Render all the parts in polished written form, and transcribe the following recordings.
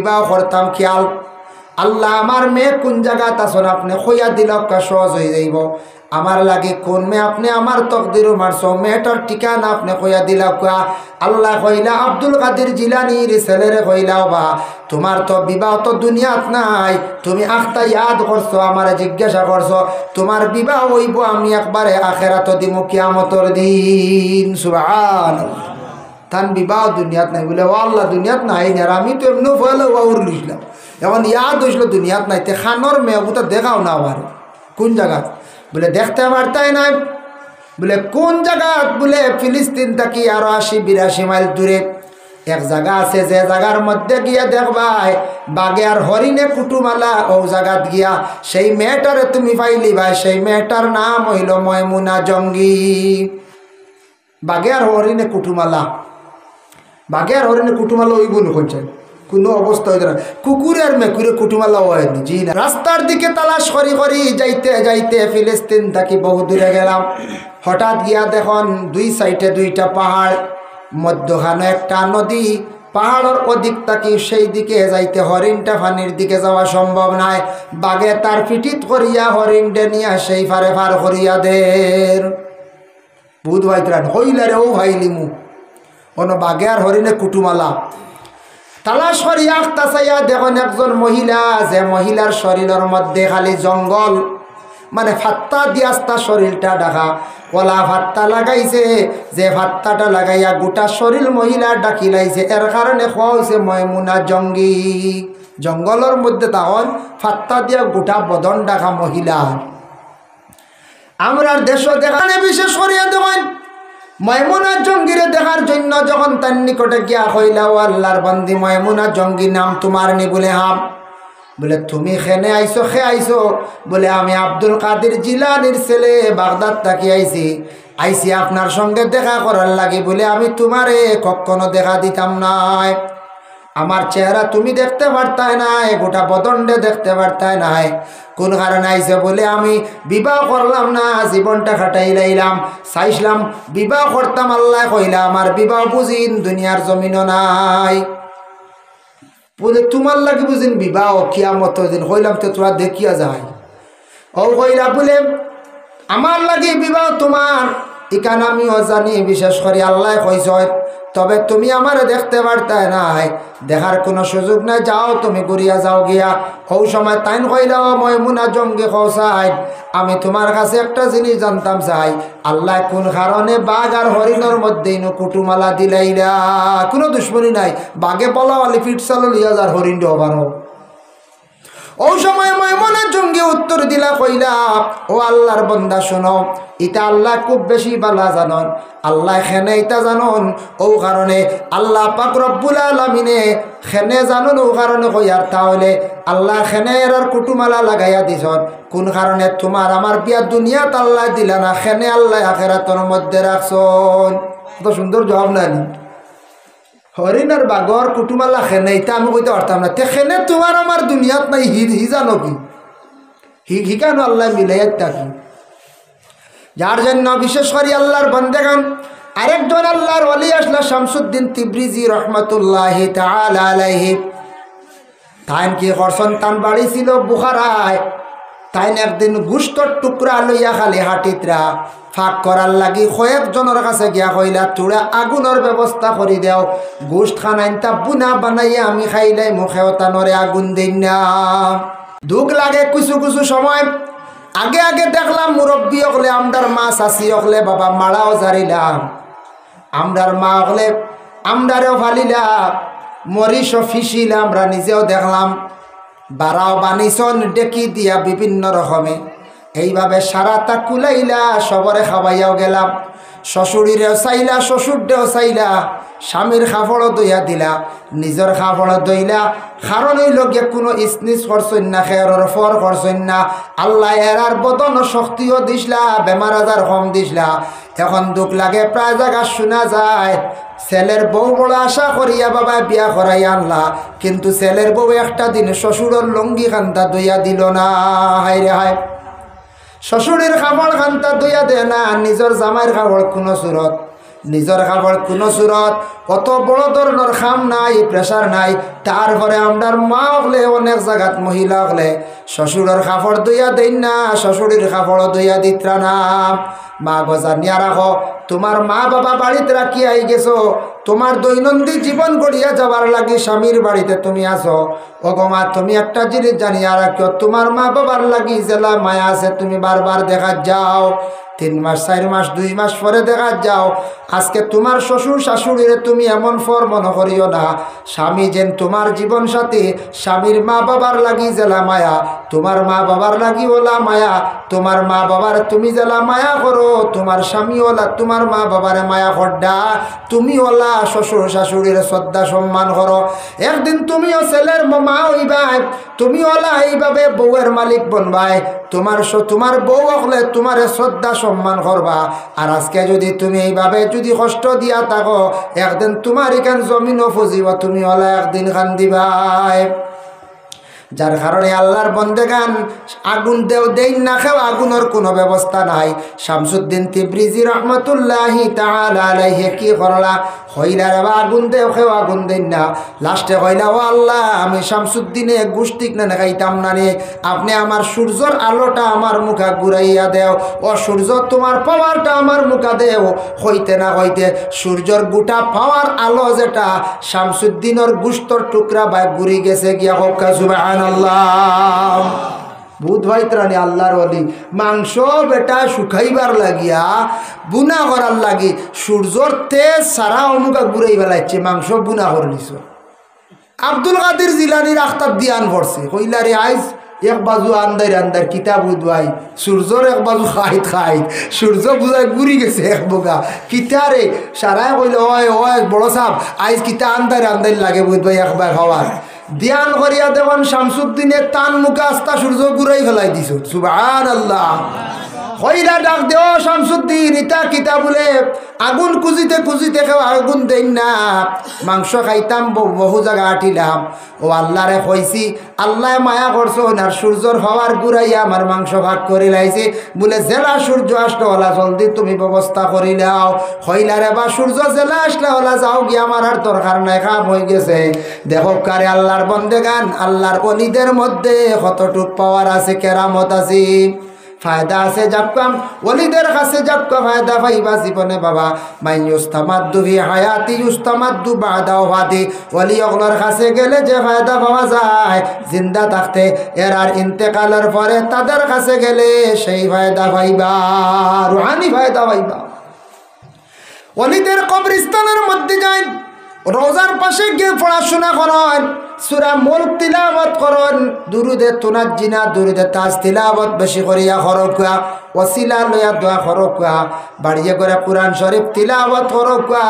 বিবাহ করতাম খেয়াল আল্লাহ আমার মেয়ে কোন জায়গাত আছেন আপনি কইয়া দিল সহজ হয়ে যাইব আমার লাগে কোন মেয়ে আপনি আমার তকদিরও মারছো মেয়েটার ঠিকানা আপনি কইয়া দিলা আল্লাহ কইলা আব্দুল কাদের জিলানির ছেলেরে কইলাও বা তোমার তো বিবাহ তো দুনিয়াত নাই তুমি আখতা ইয়াদ করছো আমার জিজ্ঞাসা করছো তোমার বিবাহ হইব আমি একবারে আখেরাত দিমু কিয়ামতর দিন সুবহানাল্লাহ তান বিবাহ দুনিয়াত নাই বলে ও আল্লাহ দুনিয়াত নাই না আমি তো এমনি ফলে ওর লিখলাম এখন ইয়াদ হইছিল দুনিয়াত নাই তে খানোর মেয়ে ওটা দেখাও না আমার কোন জায়গা বলে দেখতে পারতাই নাই বলে কোন জায়গা বলে ফিলিস্তিন থেকে আরো 80-82 মাইল দূরে এক জায়গা আছে যে জায়গার মধ্যে গিয়া দেখবাই বাগে আর হরিণে কুটুমালা ও জায়গাত গিয়া সেই মেয়েটারে তুমি পাইলি ভাই সেই মেয়েটার নাম হইল ময়মুনা জঙ্গি বাগে আর হরিণে কুটুমালা বাগে আর হরিণে কুটুমালা ওই গুণ করছেন কোনো অবস্থা হইতে না কুকুরের মেকুরে কুটুমালা হয়নি জি না রাস্তার দিকে তালাশ করি করি যাইতে যাইতে ফিলিস্তিন থাকি বহু দূরে গেলাম হঠাৎ গিয়া দেখুন দুই সাইডে দুইটা পাহাড় মধ্যখানে একটা নদী পাহাড়ের ওদিক থাকি সেই দিকে যাইতে হরিণটা পানির দিকে যাওয়া সম্ভব নাই বাগে তার পিঠিত করিয়া হরিণটা নিয়ে সেই ফারে ফার করিয়া দের বুধ ভাইতরান হইলে রে ও ভাইলিমু অন্য বাগে আর হরিণে কুটুমালা তালাশ করিয়া আখতা চাইয়া দেখুন একজন মহিলা যে মহিলার শরীরের মধ্যে খালি জঙ্গল মানে ফাত্তা দিয়াস্তা শরীরটা ঢাকা কলা ফাত্তা লাগাইছে যে ফাত্তাটা লাগাইয়া গোটা শরীর মহিলা ডাকি লাইছে এর কারণে খোয়া হয়েছে ময়মুনা জঙ্গি জঙ্গলের মধ্যে তখন ফাত্তা দিয়া গোটা বদন ঢাকা মহিলা আমরা দেশ দেখানে বিশেষ করিয়া দেখেন ময়মুনা জঙ্গিরে দেখার জন্য যখন তার নিকটে গিয়া হইলা ও আল্লাহর বান্দি ময়মুনা জঙ্গি নাম তোমার নি বলে হাম বলে তুমি খেনে আইসো খে আইসো বলে আমি আব্দুল কাদের জিলানির ছেলে বাগদাদ থাকি আইসি আপনার সঙ্গে দেখা করার লাগে বলে আমি তোমারে কখনো দেখা দিতাম নাই আমার চেহারা তুমি দেখতে পারতাই নাই গোটা বদনডে দেখতে পারতাই নাই কোন কারণে আইসে বলে আমি বিবাহ করলাম না জীবনটা খাটাই লাইলাম চাইছিলাম বিবাহ করতাম আল্লাহ কইলা আমার বিবাহ বুঝিন দুনিয়ার জমিনও নাই বলে তোমার লাগে বুঝিন বিবাহ কিয়ামত দিন হইলাম তো তোরা দেখিয়া যায় ও কইলা বলে আমার লাগে বিবাহ তোমার ইকান আমিও জানি বিশেষ করে আল্লাহ কইছ তবে তুমি আমারে দেখতে পারতে নাই দেখার কোনো সুযোগ নাই যাও তুমি ঘুরিয়া যাও গিয়া ও সময় তাইন কইলা ময়মুনা জঙ্গি কৌসাই আমি তোমার কাছে একটা জিনিস জানতাম চাই আল্লাহ কোন কারণে বাঘ আর হরিণের মধ্যে কুটুমালা দিলাইলা কোনো দুশ্মনী নাই বাঘে বলা আলি ফিট চালো লিয়া যার হরিণ হবারও ও সময় ময়মুনা জঙ্গি উত্তর দিলা কইলা ও আল্লাহর বান্দা শোনো ইটা আল্লাহ খুব বেশি বালা জানন আল্লাহ খেনে ইটা জানন ও কারণে আল্লাহ পাক রব্বুল আলামিনে খেনে জানন ও কারণে কইয়ার তাহলে আল্লাহ খেনে আর কুটুমালা লাগাইয়া দিছন কোন কারণে তোমার আমার বিয়া দুনিয়াত আল্লাহ দিলা না খেনে আল্লাহ আখিরাতের মধ্যে রাখছন কত সুন্দর জবাব নানি হরিণ আর বাঘর কুটুমালা খেনে এটা আমি কইতে পারতাম না তে খেনে তোমার আমার দুনিয়াত নাই হি জানো কি হিকানো আল্লাহ মিলাইয়া থাকি যার জন্য বিশেষ করে আল্লাহর বান্দাগান আরেকজন আল্লাহর ওলি আসলা শামসুদ্দিন তিবরিজি রহমতুল্লাহি তাআলা আলাইহি তাইন কি করছেন তান বাড়ি ছিল বুখারায় তাইন একদিন গুস্তর টুকরা লইয়া খালি হাটিতরা ফাঁক করার লাগি কয়েকজনের কাছে গিয়া কইলা তোরা আগুনের ব্যবস্থা করি দেও গোস্ত খানাইনটা বুনা বানাইয়া আমি খাইলাই মুখেও তানরে আগুন দিন না দুঃখ লাগে কিছু কিছু সময় আগে আগে দেখলাম মুরব্বী হলে আমরার মা চাষি হলে বাবা মারাও জারিলাম আমরার মা হলে আমরারেও ফালিলা মরিচও ফিসিলাম আমরা নিজেও দেখলাম বারাও বানিছন ডেকি দিয়া বিভিন্ন রকমে এইভাবে সারাটা কুলাইলা সবরে খাওয়াইয়াও গেলাম শ্বশুরিরেও চাইলা শ্বশুরদেও চাইলা স্বামীর খাফড়ও দইয়া দিলা নিজের খাফড়ও দইলা কারণ হইল গিয়ে কোনো ইসনিস করছেন না খেয়ার ফর করছেন না আল্লাহ এরার বদন শক্তিও দিসলা বেমার আজার কম দিসলা এখন দুঃখ লাগে প্রায় জায়গা শোনা যায় ছেলের বউ বড় আশা করিয়া বাবা বিয়া করাই আনলা কিন্তু ছেলের বউ একটা দিন শ্বশুরের লঙ্গি খান্তা দইয়া দিল না হায় রে হায় শ্বশুরের খাবার খান্তা দইয়া দে না নিজের জামাইয়ের খাবার কোনো সুরত নিজের কাপড় কোনো সুরত কত বড় ধরনের খাম নাই, প্রেশার নাই, তারপরে আমরার মা হলে অনেক জায়গাত মহিলা হলে শ্বশুরের কাপড় দইয়া দেন না, শ্বশুরের কাপড় দইয়া দিত্রা না। মা গো জানিয়া রাখো, তোমার মা বাবা বাড়িতে রাখি আই গেছো, তোমার দৈনন্দিন জীবন গড়িয়া যাবার লাগি স্বামীর বাড়িতে তুমি আসো। ও গো মা, তুমি একটা জিনিস জানিয়া রাখো, তোমার মা বাবার লাগি জেলা মায়া আছে, তুমি বারবার দেখা যাও। 3 মাস 4 মাস 2 মাস পরে দেখা যাও। আজকে তোমার শ্বশুর শাশুড়িরে তুমি এমন ফর মনে করিও না, স্বামী যেন তোমার জীবন সাথী, স্বামীর মা বাবার লাগি জেলা মায়া, তোমার মা বাবার লাগি ওলা মায়া। তোমার মা বাবার তুমি জেলা মায়া করো, তোমার স্বামী ওলা তোমার মা বাবারে মায়া করডা, তুমি ওলা শ্বশুর শাশুড়ির শ্রদ্ধা সম্মান করো। একদিন তুমিও ছেলের মা হইবাই, তুমি ওলা এইভাবে বউয়ের মালিক বনবাই, তোমার বউ হলে তোমার শ্রদ্ধা সম্মান করবা। আর আজকে যদি তুমি এইভাবে যদি কষ্ট দিয়া থাকো, একদিন তোমার এখান জমিনও ফুজিব, তুমি ওলা একদিন খান দিবাই। যার কারণে আল্লাহর বন্দেগান আগুন দেই না খেও, আগুনের কোনো ব্যবস্থা নাই। শামসুদ্দিন তিবরিজি রহমতুল্লাহি তাআলা আলাইহি কি করলা, হইলা রে আগুন দেও খেও, আগুন দেই না। লাস্টে কইলা, ও আল্লাহ, আমি শামসুদ্দিনে গুষ্টিক না খাইতাম না রে, আপনি আমার সূর্যর আলোটা আমার মুখা ঘুরাইয়া দেও। ও সূর্য, তোমার পাওয়ারটা আমার মুখা দেও। হইতে না হইতে সূর্যর গোটা পাওয়ার আলো যেটা শামসুদ্দিনের গুস্তর টুকরা বা ঘুরি গেছে গিয়া হোক সুবহানাল্লাহ। বুধ ভাইত্রানি আল্লাহর ওলি মাংস বেটা শুকাইবার লাগিয়া বুনা করার লাগি সূর্যর তেজ সারা অমুকা ঘুরাই বেলাইছে, মাংস বুনা করে নিছ। আব্দুল কাদের জিলানির আখতার দিয়ান পড়ছে, কইলা রে আইজ এক বাজু আন্দার আন্দার কিতাব বুধবাই, সূর্যর এক বাজু খাইত সূর্য বুঝায় ঘুরি গেছে এক বোগা কিতারে সারাই কইলে ওয় ওয় বড় সাপ আইজ কিতা আন্দার লাগে বুধবাই একবার খাওয়ার ধ্যান করিয়া দেখুন শামসুদ্দিনের টান মুখে আস্তা সূর্য ঘুরাই ফেলাই দিছ। সুবহানাল্লাহ। হইরা ডাক দেও শামসুদ্দিন, ইটা কিতা বলে আগুন খুঁজিতে খুঁজিতে কেউ আগুন দেন না, মাংস খাইতাম বহু জায়গা আটিলাম। ও আল্লাহরে কইছি, আল্লাহ মায়া করছো না, সূর্যর হওয়ার ঘুরাইয়া আমার মাংস ভাগ করে লাইছে, বলে জেলা সূর্য আসলে ওলা জলদি তুমি ব্যবস্থা করি নাও। হইলারে বা সূর্য জেলা আসলে ওলা যাও গিয়ে, আমার আর দরকার নাই, কাম হয়ে গেছে। দেখো কারে আল্লাহর বন্দেগান, আল্লাহর অলিদের মধ্যে কতটুক পাওয়ার আছে, কেরামত আছে, ফায়দা আছে। যাকাম ওলিদের কাছে যাকা ফায়দা পাইবা জীবনে বাবা। মাই ইউস্তামাদ্দু ফি হায়াতি ইউস্তামাদ্দু বাদা ওয়াফাতি। ওলি ওগুলোর কাছে গেলে যে ফায়দা পাওয়া যায় জিন্দা থাকতে, এর আর ইন্তেকালের পরে তাদের কাছে গেলে সেই ফায়দা পাইবা, রুহানি ফায়দা পাইবা। ওলিদের কবরস্থানের মধ্যে যাই, রোজার পাশে গিয়ে পড়াশোনা করেন, সূরা মুলক তিলাওয়াত করেন, দুরুদে তুনাজ্জিনা দুরুদে তাজ তিলাওয়াত বেশি করিয়া করকা, ওসিলা লইয়া দোয়া করকা, বাড়িয়ে করে কুরআন শরীফ তিলাওয়াত করকা,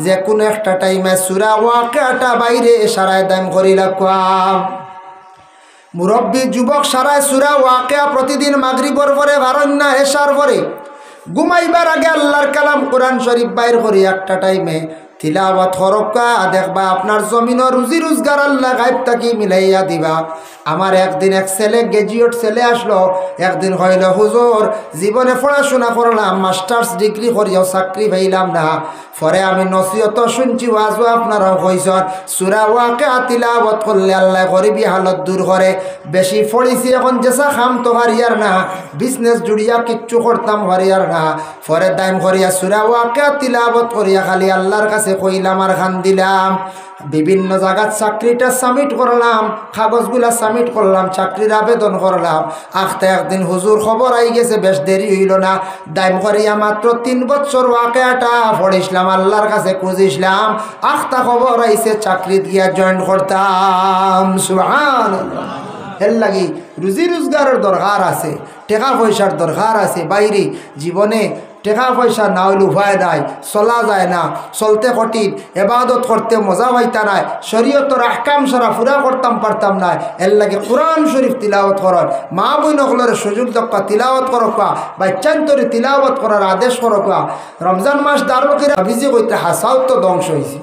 যে কোনো একটা টাইমে সূরা ওয়াকিআটা বাইরে সারায় দাম করি রাখা। মুরব্বী যুবক সারায় সূরা ওয়াকিআ প্রতিদিন মাগরিবের পরে, ভারন্না এশার পরে, ঘুমাইবার আগে আল্লাহর কালাম কুরআন শরীফ বাইর করি একটা টাইমে তিলাওয়াত করকা, দেখবা আপনার জমিনের রুজি রোজগার আল্লাহ গায়েব থাকি মিলাইয়া দিবা। আমার একদিন এক ছেলে গ্রাজুয়েট ছেলে আসলো, একদিন হইল হুজুর জীবনে পড়াশোনা করলাম, মাস্টার্স ডিগ্রি করিও চাকরি পাইলাম না, পরে আমি নসিহত শুনছি, ওয়াজও আপনারাও কইছেন, সূরা ওয়াকিআ তিলাওয়াত করলে আল্লাহ গরিবী হালত দূর করে। বেশি পড়িছি এখন যেসা খাম তো হারিয়ার না, বিজনেস জুড়িয়া কিচ্ছু করতাম হারিয়ার না, পরে দাইম করিয়া সূরা ওয়াকিআ তিলাওয়াত করিয়া খালি আল্লাহর কাছে কইলাম আর খান দিলাম। বিভিন্ন জায়গায় চাকরিটা সাবমিট করলাম, কাগজগুলা সাবমিট করলাম, চাকরির আবেদন করলাম। আখতে একদিন হুজুর খবর আই গেছে, বেশ দেরি হইল না, দাইম করিয়া মাত্র 3 বছর ওয়াকিআটা পড়িসলাম, আল্লাহর কাছে খুঁজিসলাম, আখতা খবর আইছে চাকরি দিয়া জয়েন করতাম। সুবহানাল্লাহ। এর লাগি রুজি রোজগারের দরকার আছে, টাকা পয়সার দরকার আছে। বাইরে জীবনে টাকা পয়সা না হইলে উপায় নাই, চলা যায় না, চলতে কঠিন, এবাদত করতে মজা পাইতা নাই, শরীয়তের আহকাম সারা পুরা করতাম পারতাম না। এর লাগে কোরআন শরীফ তিলাওয়াত করার, মা বোন সকলের সুযোগ দক্কা তিলাওয়াত করকা, বাচ্চান্তরে তিলাওয়াত করার আদেশ করকা। রমজান মাস দারুকের আবিজি কইতে হাসাও তো ধ্বংস হয়েছে।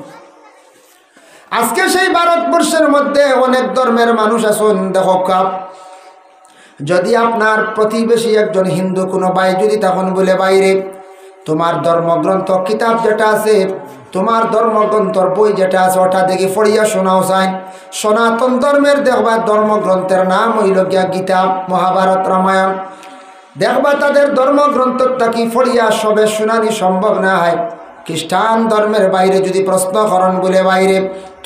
আজকে সেই ভারতবর্ষের মধ্যে অনেক ধর্মের মানুষ আছেন। দেখো কাপ, যদি আপনার প্রতিবেশী একজন হিন্দু কোনো ভাই যদি তখন বলে বাইরে তোমার ধর্মগ্রন্থ কিতাব যেটা আছে, তোমার ধর্মগ্রন্থর বই যেটা আছে ওটা দেখি পড়িয়া শোনাও চাই। সনাতন ধর্মের দেখবা ধর্মগ্রন্থের নাম হইল গিয়া গীতা, মহাভারত, রামায়ণ। দেখবা তাদের ধর্মগ্রন্থটা কি পড়িয়া সবে শুনানি সম্ভব না হয়। খ্রিস্টান ধর্মের বাইরে যদি প্রশ্ন করেন বলে বাইরে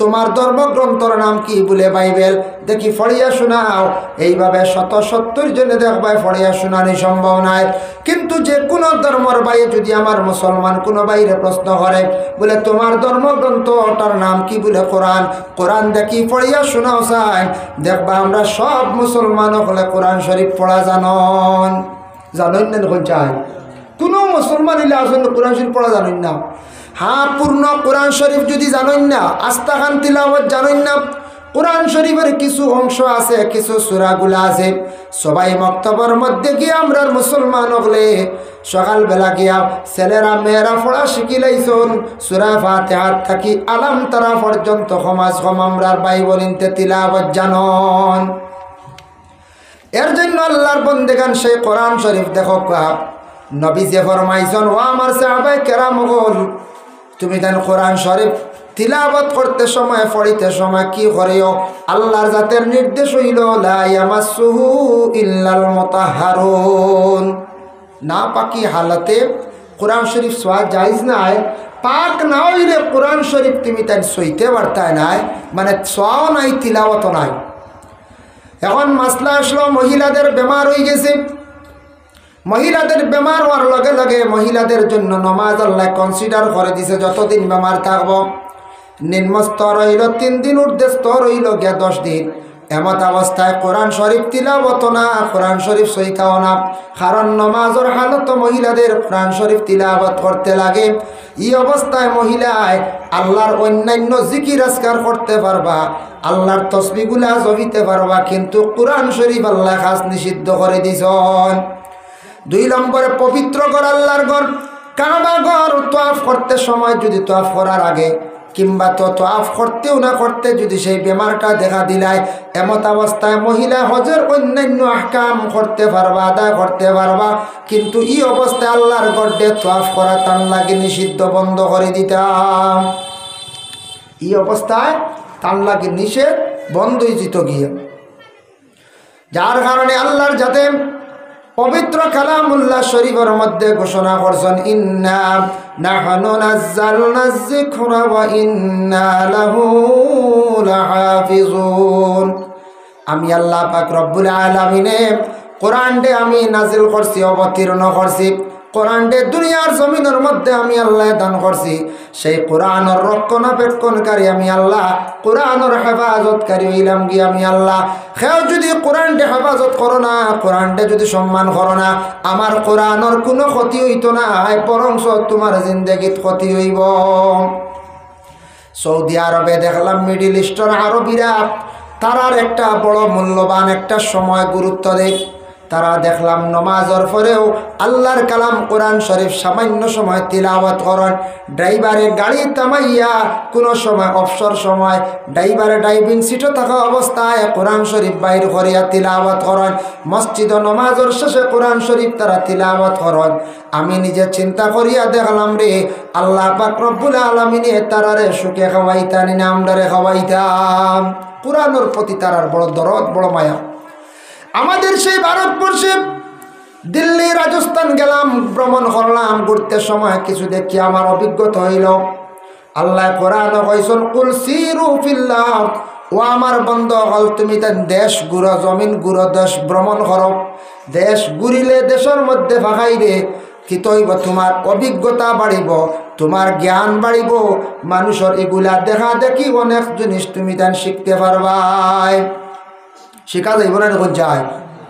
তোমার ধর্মগ্রন্থর নাম কি বলে বাইবেল, দেখি পড়িয়া শোনাও। এইভাবে 70 জনে দেখবা পড়িয়া শোনানি সম্ভব নয়। কিন্তু যে কোনো ধর্মের বাইরে যদি আমার মুসলমান কোনো বাইরে প্রশ্ন করে বলে তোমার ধর্মগ্রন্থ ওটার নাম কি বলে কোরআন, কোরআন দেখি পড়িয়া শোনাও চাই, দেখবা আমরা সব মুসলমান হলে কোরআন শরীফ পড়া জানন না কোন চাই। কোনো মুসলমান হইলে আসলে কোরআন শরীফ পড়া জানেন না। হ্যাঁ, পূর্ণ কোরআন শরীফ যদি জানেন না, আস্তাখান তিলাওয়াত জানেন না, কোরআন শরীফের কিছু অংশ আছে, কিছু সূরাগুলা আছে, সবাই মক্তবের মধ্যে গিয়ে আমরা মুসলমান হলে সকালবেলা গিয়া ছেলেরা মেয়েরা পড়া শিখিলাইছন। সূরা ফাতিহা থাকি আলাম তারা পর্যন্ত সমাজ কম আমরার বাইবেল ইনতে তিলাওয়াত জানন। এর জন্য আল্লাহর বন্দেগান সেই কোরআন শরীফ দেখো নবী যে ফরমাইছেন, ও আমার সাহাবায়ে কেরাম হল, তুমি দেন কোরআন শরীফ তিলাওয়াত করতে সময় পড়িতে সময় কি করিও, আল্লাহর জাতের নির্দেশ হইল লা ইয়ামাসসুহু ইল্লাল মুতাহহারুন। না পাকি হালতে কোরআন শরীফ ছোঁয়া জায়েজ নাই। পাক না হইলে কোরআন শরীফ তুমি তাই সইতে পারতাই নাই, মানে ছোঁয়াও নাই তিলাওয়াতও নাই। এখন মাসলা আসলো মহিলাদের বেমার হয়ে গেছে। মহিলাদের বেমার হওয়ার লগে লগে মহিলাদের জন্য নমাজ আল্লাহ কনসিডার করে দিছে, যতদিন বেমার থাকব। নিম্ন স্তর হইল 3 দিন, ঊর্ধ্ব স্তর হইল গিয়া 10 দিন। এমত অবস্থায় কোরআন শরীফ তিলাওয়াত না, কোরআন শরীফ সইতাও না। কারণ নমাজের হালত মহিলাদের কোরআন শরীফ তিলাওয়াত করতে লাগে। এই অবস্থায় মহিলায় আল্লাহর অন্যান্য জিকির আজকার করতে পারবা, আল্লাহর তসবিহগুলা জবিতে পারবা, কিন্তু কোরআন শরীফ আল্লাহ খাস নিষিদ্ধ করে দিছেন। 2 নম্বরে পবিত্র ঘর, আল্লাহর ঘর কাবা ঘর তোয়াফ করতে সময় যদি তোয়াফ করার আগে কিংবা তোয়াফ করতেও না করতে যদি সেই বেমারটা দেখা দিলায়, এমত অবস্থায় মহিলা হজের অন্যান্য আহকাম করতে পারবা, আদায় করতে পারবা, কিন্তু এই অবস্থায় আল্লাহর ঘরে তোয়াফ করা তার লাগে নিষিদ্ধ, বন্ধ করে দিতাম। এই অবস্থায় তার লাগে নিষেধ, বন্ধই যেত গিয়ে। যার কারণে আল্লাহর যাতে পবিত্র কালামুল্লাহ শরীফের মধ্যে ঘোষণা করছেন, ইন্না নাহনু নাযালনায যিকরা ওয়া ইন্না লাহু লাহাফিজুন। আমি আল্লাহ পাক রব্বুল আলামিনে কোরআনকে আমি নাজিল করছি, অবতীর্ণ করছি। কোরআনকে দুনিয়ার জমিনের মধ্যে আমি আল্লাহ দান করছি। সেই কোরআনের রক্ষণাবেক্ষণকারী আমি আল্লাহ, কোরআনের হেফাজতকারী হইলাম গিয়ে আমি আল্লাহ। সেও যদি কোরআনকে হেফাজত করো না, কোরআনকে যদি সম্মান করো না, আমার কোরআনের কোনো ক্ষতি হইতো না, বরং তোমার জিন্দেগিত ক্ষতি হইব। সৌদি আরবে দেখলাম, মিডিল ইস্টার্ন আরবিরা তারার একটা বড় মূল্যবান একটা সময় গুরুত্ব দেয়। তারা দেখলাম নমাজের পরেও আল্লাহর কালাম কোরআন শরীফ সামান্য সময় তিলাওয়াত করেন। ড্রাইভারে গাড়ি থামাইয়া কোনো সময় অবসর সময় ড্রাইভারে ড্রাইভিং সিটে থাকা অবস্থায় কোরআন শরীফ বাইর করিয়া তিলাওয়াত করেন। মসজিদ নমাজের শেষে কোরআন শরীফ তারা তিলাওয়াত করেন। আমি নিজে চিন্তা করিয়া দেখলাম রে, আল্লাহ পাক রব্বুল আলামিনে তারারে সুখে খাওয়াইতানি না আমরারে খাওয়াইতাম। কোরআনের প্রতি তারার বড় দরদ, বড় মায়া। আমাদের সেই ভারতবর্ষে দিল্লি, রাজস্থান গেলাম, ভ্রমণ করলাম, ঘুরতে সময় কিছু দেখি আমার অভিজ্ঞতা হইল। আল্লাহ কোরআন কইছেন, কুল সিরু ফিল্লাহ, ও আমার বন্ধ হল তুমি তার দেশ ঘুরো, জমিন ঘুরো, দেশ ভ্রমণ করো। দেশ ঘুরিলে দেশের মধ্যে ফাঁকাইবে কি তৈব, তোমার অভিজ্ঞতা বাড়িব, তোমার জ্ঞান বাড়িব। মানুষের এগুলা দেখা দেখি অনেক জিনিস তুমি তার শিখতে পারবাই। শিখা যাইব না, এখন যায়,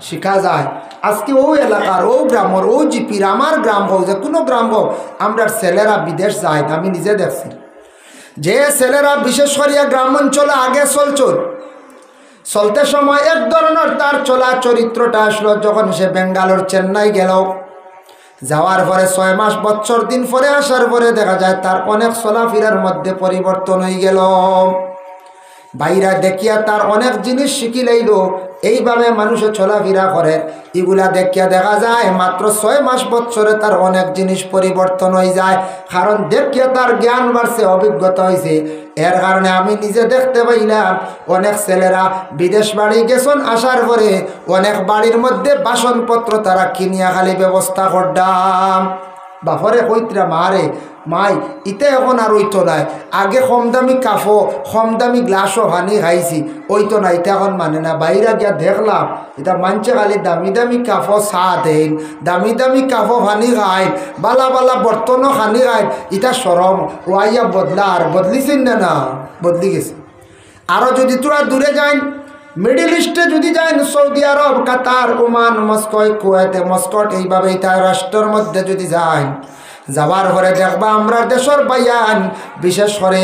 শিখা যায়। আজকে ও এলাকার, ও গ্রামের, ও জিপির, আমার গ্রাম হোক, যে কোনো গ্রাম হোক, আমরা ছেলেরা বিদেশ যায়। আমি নিজে দেখছি যে ছেলেরা বিশেষ করিয়া গ্রাম অঞ্চলে আগে চলতে সময় এক ধরনের তার চলা চরিত্রটা আসলো। যখন সে বেঙ্গালোর, চেন্নাই গেল, যাওয়ার পরে 6 মাস, বছর দিন পরে আসার পরে দেখা যায় তার অনেক চলাফেরার মধ্যে পরিবর্তন হয়ে গেল। বাইরা দেখিয়া তার অনেক জিনিস শিখি লাইল, এইভাবে মানুষে চলাফেরা করে, এগুলা দেখিয়া দেখা যায় মাত্র 6 মাস বছরে তার অনেক জিনিস পরিবর্তন হয়ে যায়। কারণ দেখিয়া তার জ্ঞান বাড়ছে, অভিজ্ঞতা হয়েছে। এর কারণে আমি নিজে দেখতে পাইলাম অনেক ছেলেরা বিদেশ বাড়ি গেছেন, আসার পরে অনেক বাড়ির মধ্যে বাসনপত্র তারা কিনিয়া খালি ব্যবস্থা করতাম। বাপরে কইতরা মারে মাই ইতে এখন আর ওইতো নাই, আগে কম দামি কাফো কম দামি গ্লাসও ভানি খাইছি, ওইতো না, এটা এখন মানে না। বাইরে গিয়া দেখলাম এটা মানছে খালি দামি দামি কাফো চা দেন, দামি দামি কাফো ভানি খায়, বালা বালা বর্তনও খানি খায়। এটা সরম ওয়াইয়া বদলা আর বদলিছেন না? না, বদলি গেছে। আরও যদি তোরা দূরে যান, মিডিল ইস্টে যদি যান, সৌদি আরব, কাতার, ওমান, মস্কো, কুয়েতে, মস্কট, এইভাবে তার রাষ্ট্রের মধ্যে যদি যান, যাবার পরে দেখবা আমরা দেশের বায়ান, বিশেষ করে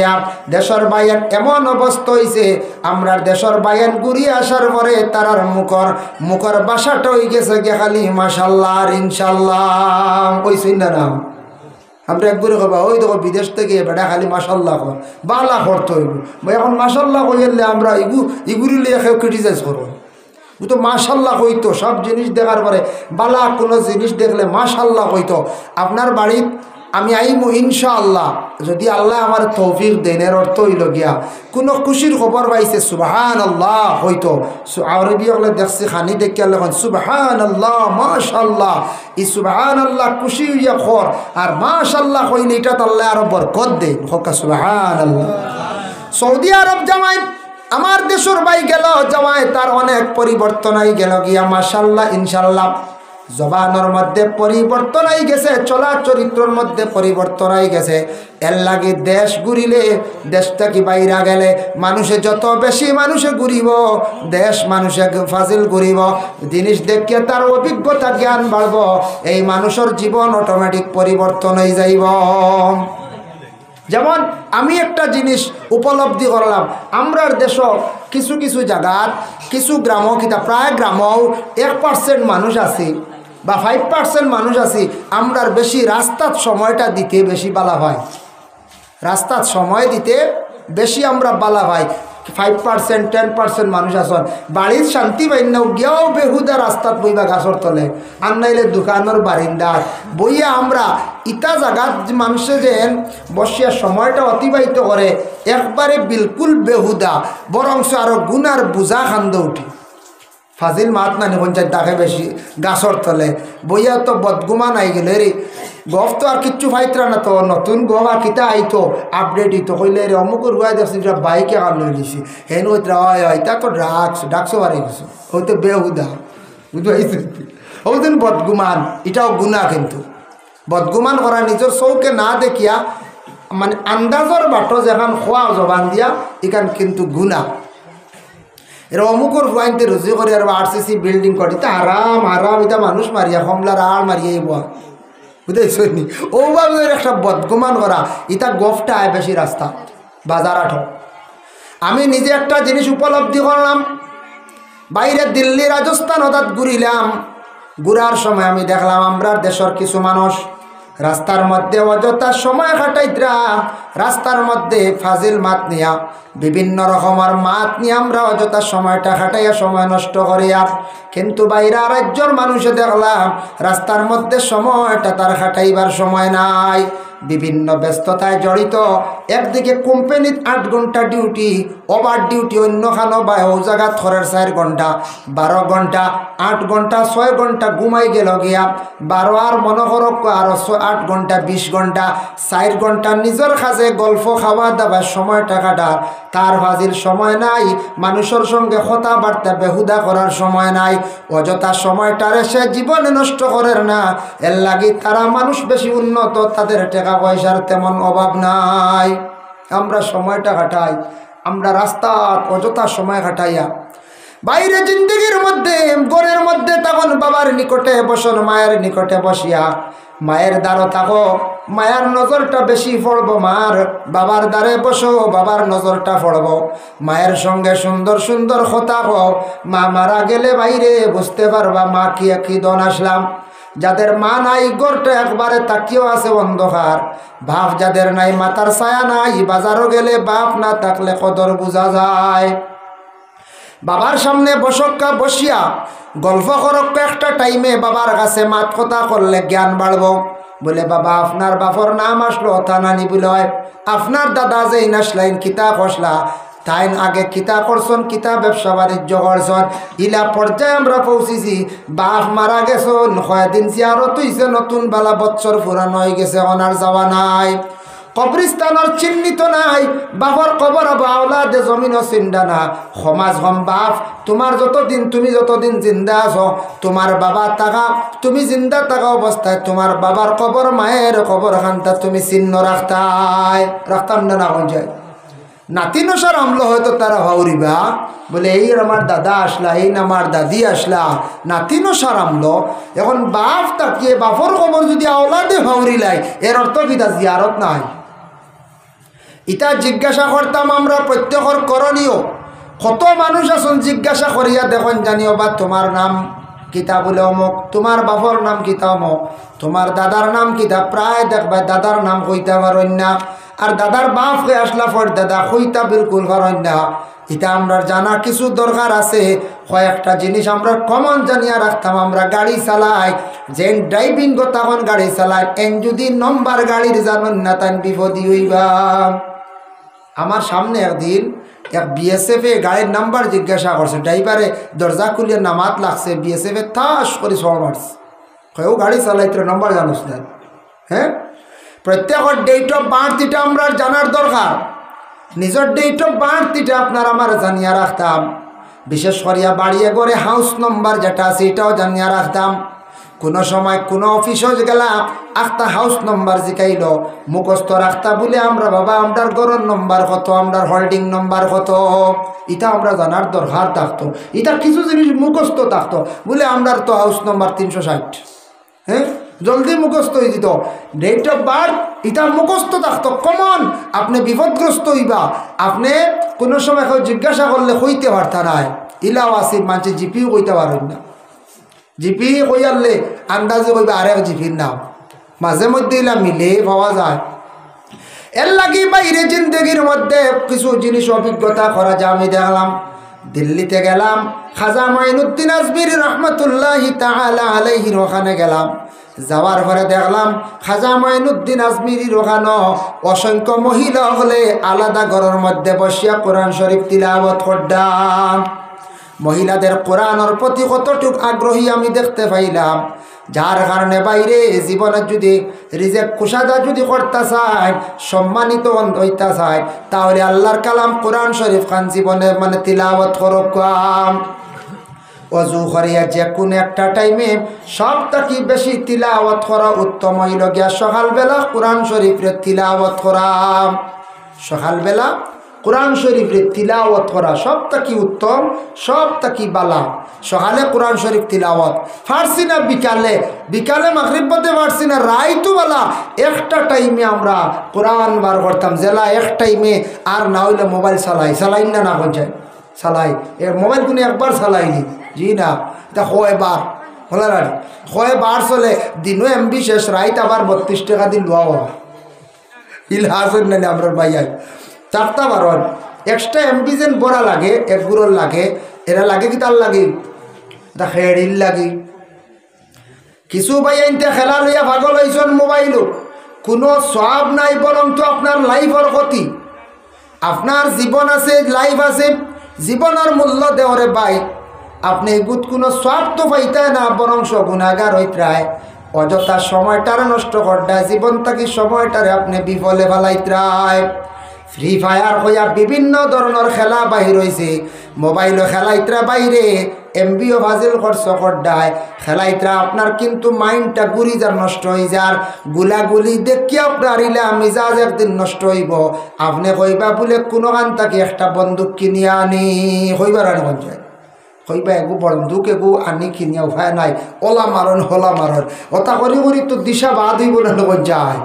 দেশের বায়ান এমন অবস্থা হয়েছে, আমরা দেশের বায়ান ঘুরিয়ে আসার পরে তারার মুখর বাসাটা হয়ে গেছে গে খালি মাশাল্লাহ আর ইনশাল্লাহ। ওই চিন্তা না আমরা একবারে কবা ওই দেখো বিদেশ থেকে বেটা খালি মাশাল্লাহ কর, বালা করতে হইব। এখন মাশাল্লাহ কইলে আমরা ইগুলি লিয়ে কেউ ক্রিটিসাইজ করবো। ও তো মাশাল্লাহ হইতো, সব জিনিস দেখার পরে বালা কোনো জিনিস দেখলে মাশাল্লাহ হইতো। আপনার বাড়িত আমি আইমু ইনশাআল্লাহ, যদি আল্লাহ আমার তৌফিক দেন। এর অর্থ হইল গিয়া কোনো খুশির খবর পাইছে সুবহানাল্লাহ হইতো। আরবি হলে দেখছি খানি দেখিয়া লেখন সুবহানাল্লাহ মাশাল্লাহ। এই সুবহানাল্লাহ খুশি হইয়া খর, আর মাশাল্লাহ হইলে এটা আল্লাহ আরো বরকত দেন। হকা সুবহানাল্লাহ। সৌদি আরব জামাই আমার দেশের ভাই গেল জামাই, তার অনেক পরিবর্তন হয়ে গেল গিয়া মাশাল্লাহ ইনশাল্লাহ। জবানের মধ্যে পরিবর্তন হয়ে গেছে, চলা চরিত্রের মধ্যে পরিবর্তন হয়ে গেছে। এর লাগে দেশ ঘুরিলে, দেশটা কি বাইরা গেলে মানুষে যত বেশি মানুষে ঘুরিব, দেশ মানুষে ফাজিল ঘুরিব, জিনিস দেখিয়ে তার অভিজ্ঞতা জ্ঞান বাড়ব, এই মানুষের জীবন অটোমেটিক পরিবর্তন হয়ে যাইব। যেমন আমি একটা জিনিস উপলব্ধি করলাম, আমরার দেশ কিছু কিছু জায়গার কিছু গ্রাম, কিতা প্রায় গ্রামও 1% মানুষ আছে বা 5% মানুষ আছে, আমরার বেশি রাস্তার সময়টা দিতে বেশি বালা হয়, রাস্তার সময় দিতে বেশি আমরা বালা হয়। 5% 10% মানুষ আসন বাড়ির শান্তি বাইন গিয়াও বেহুদা রাস্তাত বইবা গাছর তলে, আর নাইলে দোকানের বারিন্দার বইয়া আমরা ইটা জায়গাত মানুষে যেন বসিয়া সময়টা অতিবাহিত করে, একবারে বিলকুল বেহুদা, বরংস আরো গুনার বোঝা খান্দ উঠি। ফাজিল মাত নানি পঞ্চায়েত তাকে বেশি গাছর তলে বইয়া তো বদগুমান আই গেলে রে, গফ তো আর কিচ্ছু ফাইতরা না, তো নতুন গফ আর কিতা আইতো আপডেট হইতো, কইলে রে অমুকের হুয়াই দেখছি বাইকে আর লই লিছি, হেন হইতরা হয় তা তো ডাকসও বাড়ি গেছো, হয়তো বেহুদা বুঝতে ওদিন বদগুমান, এটাও গুণা। কিন্তু বদগুমান করা নিজের চৌকে না দেখিয়া মানে আন্দাজর বাটো যেখান খোয়া জবান দিয়া এখান কিন্তু গুণা। এরা অমুকর ফুয়াইনতে রুজি করে আর RCC বিল্ডিং করে, তা হারাম হারাম, এটা মানুষ মারিয়া কমলার আড় মারিয়া বয়া বুঝেছি। ওভাবে একটা বদগুমান করা, এটা গফটা আয় বেশি রাস্তা বাজার আঠো। আমি নিজে একটা জিনিস উপলব্ধি করলাম, বাইরে দিল্লি রাজস্থান হঠাৎ ঘুরিলাম, ঘুরার সময় আমি দেখলাম আমরা দেশের কিছু মানুষ রাস্তার মধ্যে অযথা সময় কাটাইতরা, রাস্তার মধ্যে ফাজিল মাত নিয়া বিভিন্ন রকমের মাত নিয়ে আমরা অযথা সময়টা কাটাইয়া সময় নষ্ট করিয়া। কিন্তু বাইরা রাজ্যের মানুষে দেখলাম রাস্তার মধ্যে সময়টা তার কাটাইবার সময় নাই, বিভিন্ন ব্যস্ততায় জড়িত। একদিকে কোম্পানিত 8 ঘন্টা ডিউটি, ওভার ডিউটি অন্যখানো বা ও জায়গা থরের 4 ঘন্টা, 12 ঘন্টা, 8 ঘন্টা, 6 ঘন্টা ঘুমাই গেল গিয়া 12 আর মনে করো আর 8 ঘন্টা 20 ঘন্টা, 4 ঘন্টা নিজের কাছে গল্প খাওয়া দাওয়ার সময়টা কাটার তার ফাজিল সময় নাই, মানুষের সঙ্গে কথাবার্তা বেহুদা করার সময় নাই, অযথা সময়টারে সে জীবনে নষ্ট করেন না। এর লাগি তারা মানুষ বেশি উন্নত, তাদের টাকা পয়সার তেমন অভাব নাই। আমরা সময়টা কাটাই, আমরা রাস্তা অযথা সময় কাটাইয়া বাইরে জিন্দগির মধ্যে ঘরের মধ্যে তখন বাবার নিকটে বসন, মায়ের নিকটে বসিয়া মায়ের দ্বারও থাকো, মায়ের নজরটা বেশি পড়বো, মার বাবার দ্বারে বসো, বাবার নজরটা পড়বো, মায়ের সঙ্গে সুন্দর সুন্দর কথা কও। মা মারা গেলে বাইরে বুঝতে পারবা মা কি দন আসলাম। যাদের মা নাই গড়টা একবারে তাকিয়েও আছে অন্ধকার, বাপ যাদের নাই মাথার ছায়া নাই, বাজারও গেলে বাপ না থাকলে কদর বোঝা যায়। বাবার সামনে বসক্কা বসিয়া গল্প করক্কা একটা টাইমে বাবার কাছে মাত কথা করলে জ্ঞান বাড়ব। বলে বাবা আপনার বাপর নাম আসলো তা নানি বলে হয়, আপনার দাদা যে নাসলাইন কিতা কসলা তাই আগে কিতা করছন, কিতা ব্যবসা বাণিজ্য করছন, ইলা পর্যায়ে আমরা পৌঁছেছি। বাপ মারা গেছন কয়েকদিন জিয়ারত হইছে, নতুন বালা বৎসর পুরানো হয়ে গেছে, ওনার যাওয়া নাই, কবরিস্তানের চিহ্নিত নাই, বাপর কবর বাউলাদে জমিনও চিন্তা না। সমাজ হম বাপ তোমার যতদিন তুমি যতদিন জিন্দা আছো, তোমার বাবা থাকা তুমি জিন্দা থাকা অবস্থায় তোমার বাবার কবর মায়ের কবর খানটা তুমি চিহ্ন রাখতাম না না হয়ে যায়। নাতিনসার আমলো হয়তো তারা ভাউরিবা বলে এই আমার দাদা আসলা, এই আমার দাদি আসলা, নাতিনসার আমলো। এখন বাপ তাকিয়ে বাপর কবর যদি আওলাদে ভাউরি লাই, এর অর্থ কিতা জিয়ারত নাই। ইটা জিজ্ঞাসা করতাম আমরা প্রত্যেকের করণীয়। কত মানুষ আছেন জিজ্ঞাসা করিয়া দেখুন জানিও বা তোমার নাম কিতা বলে অমুক, তোমার বাপর নাম কিতা অমুক, তোমার দাদার নাম কিতা, প্রায় দেখবা দাদার নাম কইতা পারেন না, আর দাদার বাপ হয়ে আসলা পর দাদা কইতা বিলকুল পারেন না। এটা আমরা জানা কিছু দরকার আছে। কয়েকটা জিনিস আমরা কমন জানিয়া রাখতাম। আমরা গাড়ি চালাই যে ড্রাইভিং তখন গাড়ি চালাই, এন যদি নম্বর গাড়ির জানেন না তাই বিপদী হইবা। আমার সামনে একদিন এক বিএসএফে গাড়ির নাম্বার জিজ্ঞাসা করছে, ড্রাইভারে দরজা খুলিয়ে নামাত লাগছে, বিএসএফে থাস করে সব মারছে, কেউ গাড়ি চালাইতে নম্বর জানোস না। হ্যাঁ, প্রত্যেকের ডেট অফ বার্থ এটা আমরা জানার দরকার। নিজের ডেট অফ বার্থ এটা আপনার আমার জানিয়া রাখতাম। বিশেষ করিয়া বাড়িয়ে গড়ে হাউস নম্বর যেটা আছে এটাও জানিয়া রাখতাম। কোনো সময় কোনো অফিসে গেলাম একটা হাউস নম্বর জিকাইল মুখস্থ রাখতা বলে আমরা বাবা আমরার ঘরের নম্বর কত, আমরার হোল্ডিং নম্বর কত, এটা আমরা জানার দরকার থাকতো। এটা কিছু জিনিস মুখস্থ থাকতো বলে আমরার তো হাউস নম্বর 360। হ্যাঁ, জলদি মুখস্থ হয়ে যেত। ডেট অফ বার্থ এটা মুখস্থ থাকতো কমন। আপনি বিপদগ্রস্ত হইবা, আপনি কোনো সময় কেউ জিজ্ঞাসা করলে কইতে পারতা নাই। ইলাও আসির মানুষ জিপিও কইতে পারেন না, জিপি কইয়ারলে আন্দাজে কইবা আরেক জিপির নাম, মাঝে মধ্যে ইলা মিলে পাওয়া যায়। এর লাগি বাইরে জিন্দগির মধ্যে কিছু জিনিস অভিজ্ঞতা করা যায়। আমি দেখলাম দিল্লিতে গেলাম, খাজা মাইনুদ্দিন আজমিরি রহমতুল্লাহি তাআলা আলাইহির ওখানে গেলাম। যাওয়ার পরে দেখলাম খাজা মাইনুদ্দিন আজমিরির ওখানে অসংখ্য মহিলা হলে আলাদা ঘরের মধ্যে বসিয়া কোরআন শরীফ তিলাওয়াত করতাম। মহিলাদের কোরআনের প্রতি কতটুক আগ্রহী আমি দেখতে পাইলাম, যার কারণে বাইরে জীবনে যদি রিজেক্ট কুশাদা যদি করতে চায়, সম্মানিত হইতে চায়, তাহলে আল্লাহর কালাম কোরআন শরীফ খান জীবনে মানে তিলাওয়াত করক। অজু করিয়া যে কোনো একটা টাইমে সব থেকে বেশি তিলাওয়াত করা উত্তম হইল গিয়া সকালবেলা কোরআন শরীফের তিলাওয়াত করা। সকালবেলা কোরআন শরীফের তিলাওয়াত করা সব থেকে উত্তম, সব থেকে বালা। সকালে কোরআন শরীফ তিলাওয়াত ফারসি না বিকালে, বিকালে মাগরিব পথে ফারসি না, রাইতো বালা একটা টাইমে আমরা কোরআন বার করতাম জেলা এক টাইমে। আর না হইলে মোবাইল চালাই না না যায় চালাই, এ মোবাইল কোনো একবার চালাইনি জি না, তা কয়বার হলো না, কয়বার চলে দিনও এমবি শেষ, রাইত আবার 32 টাকা দিন লোয়া ইলাহাসন না আমরা বাইয়াই চারটা বারণ এক্সট্রা এমবি যেন বড়া লাগে, এক গুড়র লাগে, এরা লাগে কি তার লাগে তা খেড়িল লাগে। কিছু বাইয়াইনতে খেলা লইয়া পাগল হয়েছেন মোবাইলও, কোনো সব নাই, বরং তো আপনার লাইফের ক্ষতি। আপনার জীবন আছে, লাইফ আছে, জীবনের মূল্য দেওয়ারে বাই আপনি এগুত কোনো সব তো পাইতে না, বরং গুণাগার হইত্রায় অযথা সময়টারে নষ্ট করতায়, জীবন থাকি সময়টারে আপনি বিফলে ফেলাইত্রায়। ফ্রি ফায়ার হইয়া বিভিন্ন ধরনের খেলা বাহির হয়েছে, মোবাইলও খেলাইত্রা বাইরে এমবিও ভাজিল খরচ করডায় খেলাইত্রা আপনার কিন্তু মাইন্ডটা গুড়ি যার নষ্ট হয়ে যার, গুলাগুলি দেখি আপনার ইলা মিজাজ একদিন নষ্ট হইব। আপনি কইবা বলে কোনো গান তাকে একটা বন্দুক কিনিয়া আনি হইবার আনি মন যায়, কইবা এগু বন্দুক এগু আনি কিনিয়া উপায় নাই, ওলা মারণ হলা মারণ ওটা করি করি তো দিশা বাদ হইব না মন যায়,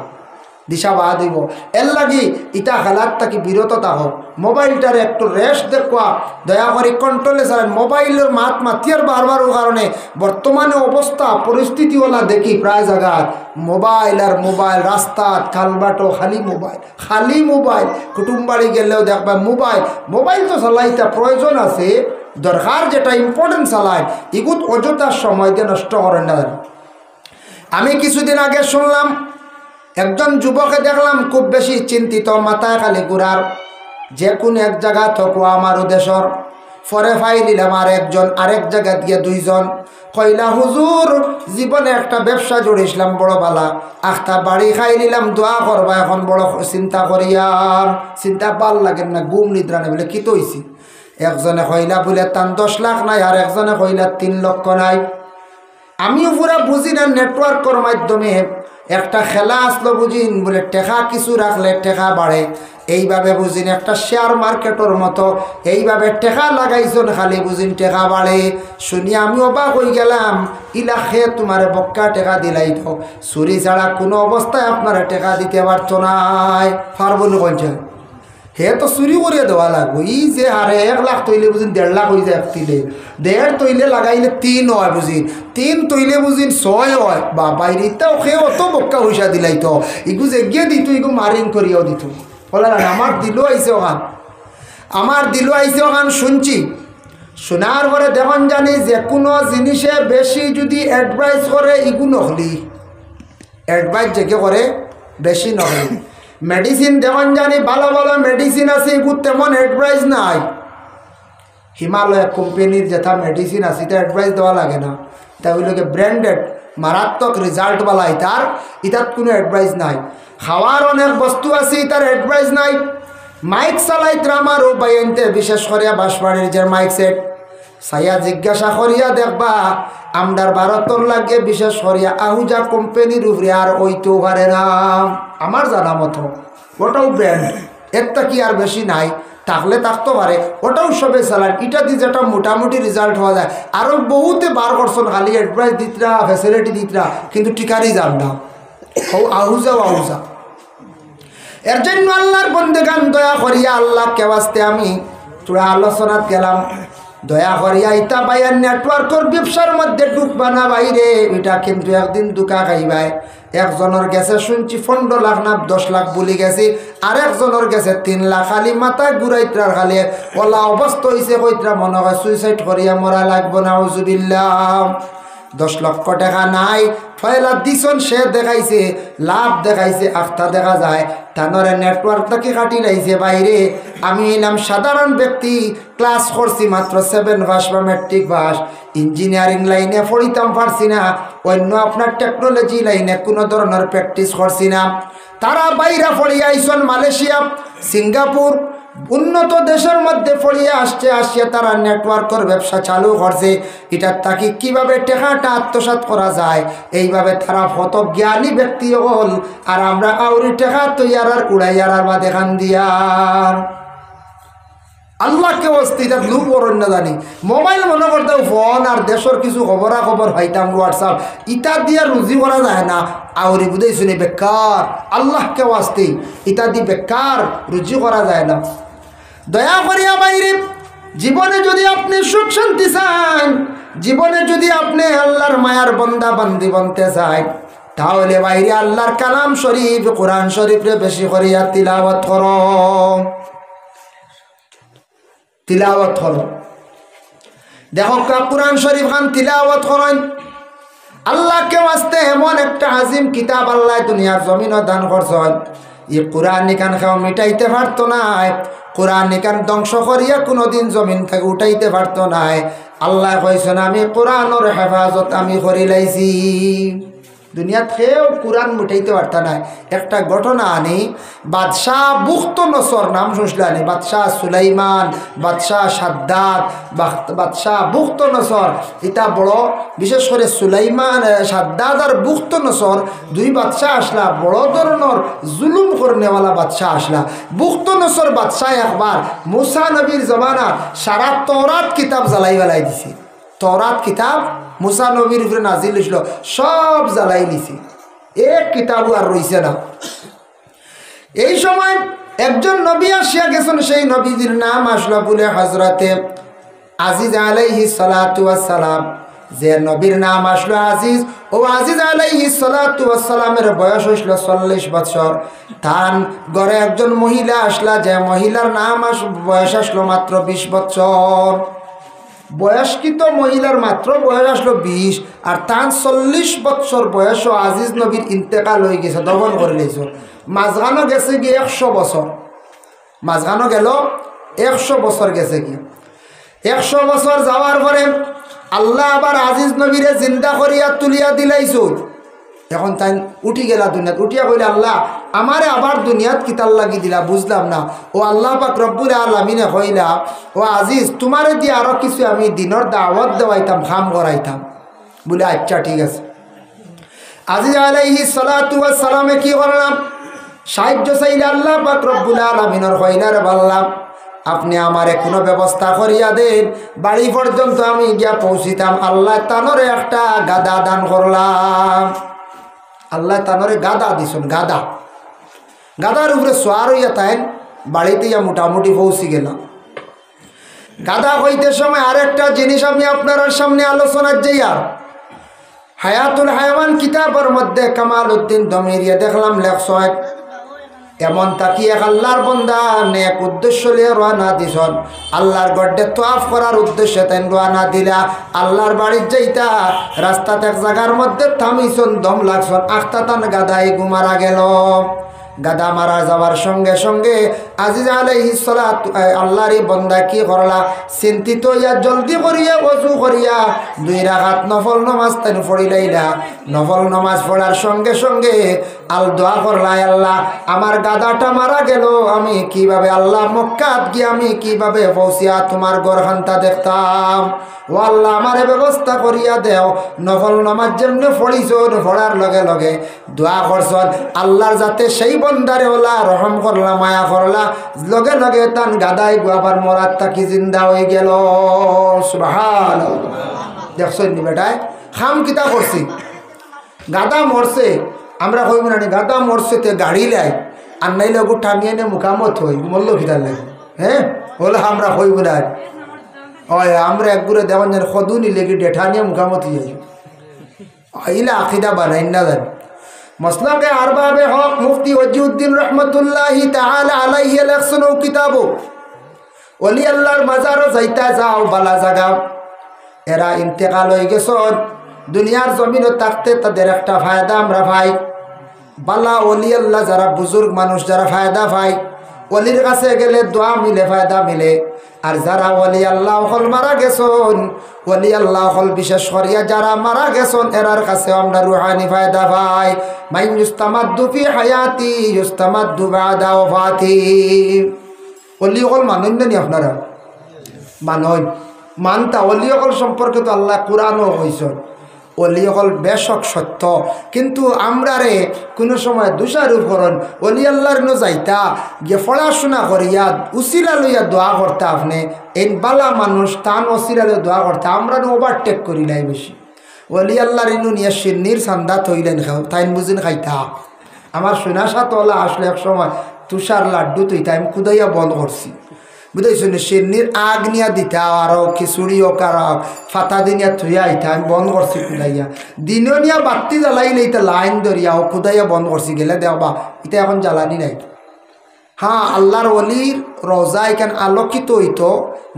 দিশা বাদ হইব। এর লাগি ইটা খেলার থাকি বিরত থাকুক, মোবাইলটার একটু রেস্ট দেখুয়া দয়া করে কন্ট্রোলে চালান। মোবাইলের মাত মাতিয়ার বারবার কারণে বর্তমানে অবস্থা পরিস্থিতি ওলা দেখি প্রায় জায়গায় মোবাইল আর মোবাইল, রাস্তাত খালবাটো খালি মোবাইল, কুটুম বাড়ি গেলেও দেখবা মোবাইল। মোবাইল তো চালাইতা প্রয়োজন আছে, দরকার যেটা ইম্পর্টেন্ট চালায় এগুত অযথা সময় দিয়ে নষ্ট করেন না। আমি কিছুদিন আগে শুনলাম একজন যুবকে দেখলাম খুব বেশি চিন্তিত, মাথায় খালি ঘুরার, যে কোনো এক জায়গা থাকো আমার দেশর পরে ফাইলিলাম আরেক জায়গা দিয়ে দুইজন কইলা হুজুর জীবনে একটা ব্যবসা জড়িয়েছিলাম বড় বালা, আখটা বাড়ি খাই নিলাম, দোয়া করবা এখন বড় চিন্তা করিয়ার, চিন্তা ভাল লাগে না, ঘুম নিদ্রা নেই বলে কি তৈছি। একজনে কইলা বলে তান 10 লাখ নাই, আর একজনে কইলা 3 লক্ষ নাই। আমিও পুরা বুঝি না নেটওয়ার্কের মাধ্যমে একটা খেলা আসলো বুঝিন, বলে টেকা কিছু রাখলে টেকা বাড়ে, এইভাবে বুঝিন একটা শেয়ার মার্কেটের মতো এইভাবে টেকা লাগাইছেন খালি বুঝিন টেকা বাড়ে। শুনি আমি অবাক হয়ে গেলাম, ইলাখে তোমার বক্কা টেকা দিলাই তো, চুরি ছাড়া কোনো অবস্থায় আপনারা টেকা দিতে পারতো নাই, পারবো না কইছে। হে তো চুরি করিয়ে দেওয়া লাগবো, ই যে হারে 1 লাখ তৈলে বুঝিন 1.5 লাখ হয়ে যায়, 1.5 তৈলে লাগাইলে 3 হয় বুঝিন, 3 তৈলে বুঝিন 6 হয়। বা বাইরেটাও সে অত বক্কা পয়সা দিলাই তো, ইগু যে গিয়ে দিত ইগু মারিন করিয়াও দিত। বলা আমার দিলও আইসে ওখান, আমার দিলও আইসে ওখান শুনছি। শোনার পরে দেখুন জানি যে কোনো জিনিসে বেশি যদি অ্যাডভাইস করে ইগু নকলি, অ্যাডভাইস যে করে বেশি নকলি। মেডিসিন যেমন জানি ভালো ভালো মেডিসিন আছে, এগুলো তেমন অ্যাডভাইস নাই। হিমালয় কোম্পানির যেটা মেডিসিন আছে এটা অ্যাডভাইস দেওয়া লাগে না, এটা ওইগুলোকে ব্র্যান্ডেড মারাত্মক রেজাল্টওয়ালা, এটার কোনো অ্যাডভাইস নাই। খাওয়ার অনেক বস্তু আছে এটার অ্যাডভাইস নাই। মাইক চালাইতে আমার ও বাইনতে বিশেষ করিয়া বাঁশবাড়ির যে মাইক সেট সাইয়া জিজ্ঞাসা করিয়া দেখবা আমদার ভারতর লাগে বিশেষ করিয়া আহুজা কোম্পানির উপরে আর ওইতেও পারে না আমার জানা মতো, ওটাও ব্র্যান্ড, একটা কি আর বেশি নাই, থাকলে থাকতে পারে, ওটাও সবে চালান। এটা দিয়ে যেটা মোটামুটি রেজাল্ট হওয়া যায়, আরও বহুতে বার করছেন খালি অ্যাডভাইস দিতরা ফ্যাসিলিটি দিতরা, কিন্তু টিকারই যান না, আহুজাও আহুজা। এর জন্য আল্লাহর বন্দেগান দয়া করিয়া আল্লাহকে বাস্তে আমি তোরা আলোচনাত গেলাম, দয়া করিয়া ইতা বাইয়ার নেটওয়ার্কের ব্যবসার মধ্যে ঢুকবা না বাইরে, এটা কিন্তু একদিন দুকা খাইবাই। একজনের গেছে শুনছি 15 লাখ না 10 লাখ বলি গেছে, আর একজনের গেছে 3 লাখ, খালি মাথায় ঘুরাইত্রার খালি ওলা অবস্থা হয়েছে, কইত্রা মনে হয় সুইসাইড করিয়া মরা লাগবো না, আউযুবিল্লাহ। 10 লক্ষ টাকা নাই, ফয়লা দিছন সে দেখাইছে লাভ দেখাইছে, আফতা দেখা যায় তানরে নেটওয়ার্কটাকে কাটি লাইছে বাইরে। আমি এলাম সাধারণ ব্যক্তি, ক্লাস করছি মাত্র 7 পাস বা ম্যাট্রিক পাস, ইঞ্জিনিয়ারিং লাইনে পড়িতাম পারছি না, অন্য আপনার টেকনোলজি লাইনে কোনো ধরনের প্র্যাকটিস করছি না। তারা বাইরে পড়িয়া আইসন মালয়েশিয়া, সিঙ্গাপুর, উন্নত দেশের মধ্যে পড়িয়ে আসছে তারা নেটওয়ার্কের ব্যবসা চালু করছে। এটা তাকে কিভাবে টাকাটা আত্মসাৎ করা যায় এইভাবে তারা কত জ্ঞানী ব্যক্তি হল, আর আমরা আউরি টাকা তৈয়ার আর উড়াইয়ার আর বা দেখান দিয়ার আল্লাহকে অস্তিত্ব লুপ করেন না জানি। মোবাইল মনে করতে ফোন আর দেশের কিছু খবরাখবর পাইতাম হোয়াটসঅ্যাপ, ইটা দিয়ে রুজি করা যায় না, আউরি বুঝেই শুনি বেকার। আল্লাহকে ওয়াস্তে ইটা দিয়ে বেকার রুজি করা যায় না। দয়া করিয়া বাইরে জীবনে যদি আপনি সুখ শান্তি চান, জীবনে যদি আপনি আল্লাহর মায়ার বন্দা বান্দি বনতে চান, তাহলে বাইরে আল্লাহর কালাম শরীফ কোরআন শরীফে বেশি করিয়া তিলাওয়াত করো, তিলাওয়াত করো। দেখো কোরআন শরীফ খান তিলাওয়াত করেন, আল্লাহকে ওয়াস্তে এমন একটা আজিম কিতাব আল্লাহ দুনিয়ার জমিনও দান করছেন, এই কোরআন নিকান খাও মিটাইতে পারতো না, কোরআন নিকান ধ্বংস করিয়া কোনোদিন জমিন থেকে উঠাইতে পারতো না। আল্লাহ কইছেন আমি কোরআনের হেফাজত আমি করি লাইছি, দুনিয়াত কেউ কোরআন মুঠাইতে পারতা নাই। একটা ঘটনা আনি, বাদশাহ বুখত নসর নাম শুনছিলানি, বাদশাহ সুলাইমান, বাদশাহ সাদ্দাত, বাদশাহ বুখত নসর, এটা বড় বিশেষ করে সুলাইমান সাদ্দাত আর বুখত নসর দুই বাদশাহ আসলা, বড় ধরনের জুলুম করনেওয়ালা বাদশাহ আসলা। বুখত নসর বাদশাহ একবার মুসা নবীর জমানা সারা তওরাত কিতাব জ্বালাই বেলাই দিছে, তওরাত কিতাব মুসা নবীর উপরে নাজিল হয়েছিল সব জ্বালাই নিছে, এক কিতাবও আর রইছে না। এই সময় একজন নবী আসিয়া গেছেন, সেই নবীজির নাম আসলো বলে হযরতে আজিজ আলাইহিস সালাতু ওয়াস সালাম। যে নবীর নাম আসলো আজিজ, ও আজিজ আলাইহিস সালাতু ওয়াস সালামের বয়স হইল 40 বছর। তার ঘরে একজন মহিলা আসলা, যে মহিলার নাম বয়স আসলো মাত্র 20 বছর। বয়স্কিত মহিলার মাত্র বয়স আসলো 20 আর তার 40 বছর বয়সও আজিজ নবীর ইন্তেকাল হয়ে গেছে, দফন করে নিয়েছে। মাঝখানো গেছে গিয়ে 100 বছর, মাঝখানো গেল 100 বছর গেছে কি। 100 বছর যাওয়ার পরে আল্লাহ আবার আজিজ নবীরে জিন্দা করিয়া তুলিয়া দিলাইছো। এখন তাই উঠি গেলা দুনিয়াত, উঠিয়া কইলে আল্লাহ আমারে আবার দুনিয়াত কিতাল লাগি দিলা, বুঝলাম না। ও আল্লাহ পাক রব্বুল আলামিনে কইলা, ও আজিজ তোমারে দিয়ে আরো কিছু আমি দিনের দাওয়াত দেওয়াইতাম, খাম করাইতাম। বলে আচ্ছা ঠিক আছে। আজিজ আলাইহিস সালাতু ওয়াস সালামে কি করলাম, সাহায্য চাইলে আল্লাহ পাক রব্বুল আলামিনের কইলারে বললাম আপনি আমারে কোনো ব্যবস্থা করিয়া দেন, বাড়ি পর্যন্ত আমি গিয়া পৌঁছিতাম। আল্লাহ তানরে একটা গাদা দান করলাম। আল্লাহ তানরে গাদা দিছেন, গাদা, গাদার উপরে সোয়ার হইয়া তাই বাড়িতে ইয়া মোটামুটি পৌঁছি গেলাম। গাদা হইতে সময় আরেকটা জিনিস আমি আপনার সামনে আলোচনার যাইয়া হায়াতুল হায়াওয়ান কিতাবের মধ্যে কামাল উদ্দিন দমিরিয়া দেখলাম লেখসয় এমন তাকি এক আল্লাহর বন্দা নেক উদ্দেশ্য লিয়ে রওনা দিছন। আল্লাহর গড্ডে তোয়াফ করার উদ্দেশ্যে তাই রওনা দিলা। আল্লাহর বাড়ির যাইতা রাস্তাতে এক জায়গার মধ্যে থামিছন, দম লাগছন, আখতা তান গাদাই গুমারা গেল। গাদা মারা যাওয়ার সঙ্গে সঙ্গে আজিজ আলাইহিস সালাত আল্লাহর বন্দা কি করলা, চিন্তিত ইয়া জলদি করিয়া ওযু করিয়া 2 রাকাত নফল নামাজ তাই পড়িলাইলা। নফল নামাজ পড়ার সঙ্গে সঙ্গে দোয়া করলা, আল্লাহ আমার গাদাটা মারা গেল, আমি কিভাবে আল্লাহ মক্কাত গিয়ে আমি কিভাবে পৌঁছিয়া তোমার গড়খানটা দেখতাম। ও আল্লাহ আমারে ব্যবস্থা করিয়া দেও। নফল নামাজ যেমনি পড়িছ, পড়ার লগে লগে দোয়া করছন আল্লাহর যাতে সেই বন্দারে ওলা রহম করলা, মায়া করলা, লগে লগে তান গাদাই গুয়াবার মরাত থাকি জিন্দা হয়ে গেল। সুবহানাল্লাহ। দেখছেন নি বেটায় খাম কিতা করছি, গাদা মরছে আমরা কইব না গাদা মরছে তে গাড়ি লাই আর নাইলে ওগু টাঙিয়ে নে মুখামত হই মল্ল খিদার লাগে। হ্যাঁ ওলা আমরা কইব না, ওই আমরা একগুড়ে দেওয়ান যেন সদুনি লেগে ডেঠা নিয়ে মুখামত হয়ে ইলা আকিদা বানাই না জানি। মসলাকে আরবাবে হক মুফতি ওয়াজিউদ্দিন রহমতুল্লাহি তাআলা আলাইহি লেখছেন ও কিতাব ওলি আল্লাহর মাজারও যাইতা যাও বালা জায়গা। এরা ইন্তেকাল হয়ে গেছেন, দুনিয়ার জমিনে থাকতে তাদের একটা ফায়দা আমরা পাই। বালা ওলি আল্লাহ যারা বুজুর্গ মানুষ যারা ফায়দা পায়, ওলির কাছে গেলে দোয়া মিলে, ফায়দা মিলে। আর যারা ওলি আল্লাহ হল মারা গেছেন, ওলি আল্লাহ হল বিশেষ করিয়া যারা মারা গেছেন এরার কাছে আমরা রুহানি ফায়দা পাই। মাইন ইউস্তামাদ্দু ফি হায়াতি ইউস্তামাদ্দু বাদা ওয়াফাতি। ওলি হল মানুন নি আপনারা মানুন মানতা। ওলি হল সম্পর্কে তো আল্লাহ কোরআনও কইছেন ওলি হল বেশক সত্য, কিন্তু আমরা রে কোনো সময় দোষারোপ করেন। ওলি আল্লাহর ন যাইতা গিয়ে পড়াশোনা করিয়া উসিলা লইয়া দোয়া করতে, আপনি এই বালা মানুষ তান উসিলা লইয়া দোয়া করতে আমরা ওভারটেক করি নাই বেশি। ওলি আল্লাহর ইনু নিয়ে সিন্নির সান্দা থইলেন তাইন বুঝিন খাইতা। আমার সোনাশা তোলা আসলে এক সময় তুষার লাড্ডু তুই তাই কুদাইয়া বন্ধ করছি, বুঝাইছেন সিন্নির আগ নিয়া দিতা আরো খিচুড়িও কারা ফাতা দিনিয়া থুইয়া আইতা আমি বন্ধ করছি কুদাইয়া। দিনও নিয়া বাতি জ্বালাইলে এটা লাইন ধরিয়া ও কুদাইয়া বন্ধ করছি, গেলে দেওয়া এটা এখন জ্বালানি নাই। হ্যাঁ আল্লাহর ওলির রোজা এখান আলোকিত হইতো,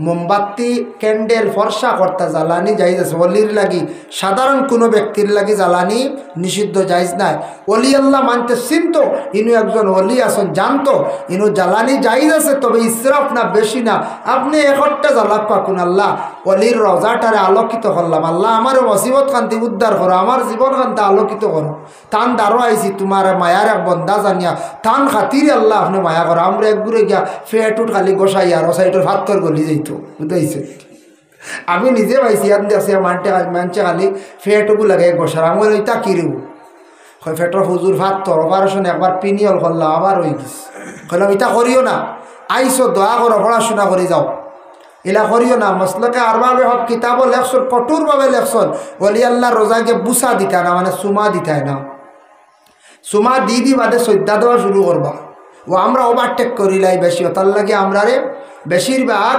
মোমবাতি ক্যান্ডেল ফর্সা করতে জ্বালানি যাইজ আছে। ওলির লাগি সাধারণ কোনো ব্যক্তির লাগি জ্বালানি নিষিদ্ধ যাইজ নাই। ওলি আল্লাহ মানতে চিনত, ইনু একজন ওলি আসন জানতো ইনু জ্বালানি যাইজ আছে, তবে ইসরাফ না বেশি না। আপনি একটা জ্বালাক পাকুন, আল্লাহ ওলির রোজাটারে আলোকিত করলাম, আল্লাহ আমার মুসিবত কান্তি উদ্ধার করো, আমার জীবন কান্তি আলোকিত করো। তান দাঁড়ো আইছি তোমার মায়ার এক বন্দা জানিয়া, তান খাতির আল্লাহ আপনি মায়া করো। আমরা একগুড়ে গিয়া ফেটুট খালি গোসাই আর সাইডের ভাত্তর গলি যাইত, বুঝাইছে। আমি নিজে পাইছি ইয়াদ দেখছি মানছে খালি ফেটুকু লাগে গোসার। আমি ওইটা কিরব ফেটর হুজুর ভাত্তর অপারেশন একবার পিনিয়ল করলাম, আবার হয়ে গেছে। কইলাম এটা করিও না, আইসো দোয়া করো, পড়াশোনা করে যাও, এলা করিও না। মসলকে আরভাবে হক কিতাবও লেখছন, কঠোরভাবে লেখছন ওলি আল্লাহ রোজাকে বুসা দিতা না, মানে সুমা দিতায় না। সুমা দি বাদে শ্রদ্ধা দেওয়া শুরু করবা। ও আমরা ওভারটেক করিলাই বেশি, তার লাগে আমরা রে বেশিরভাগ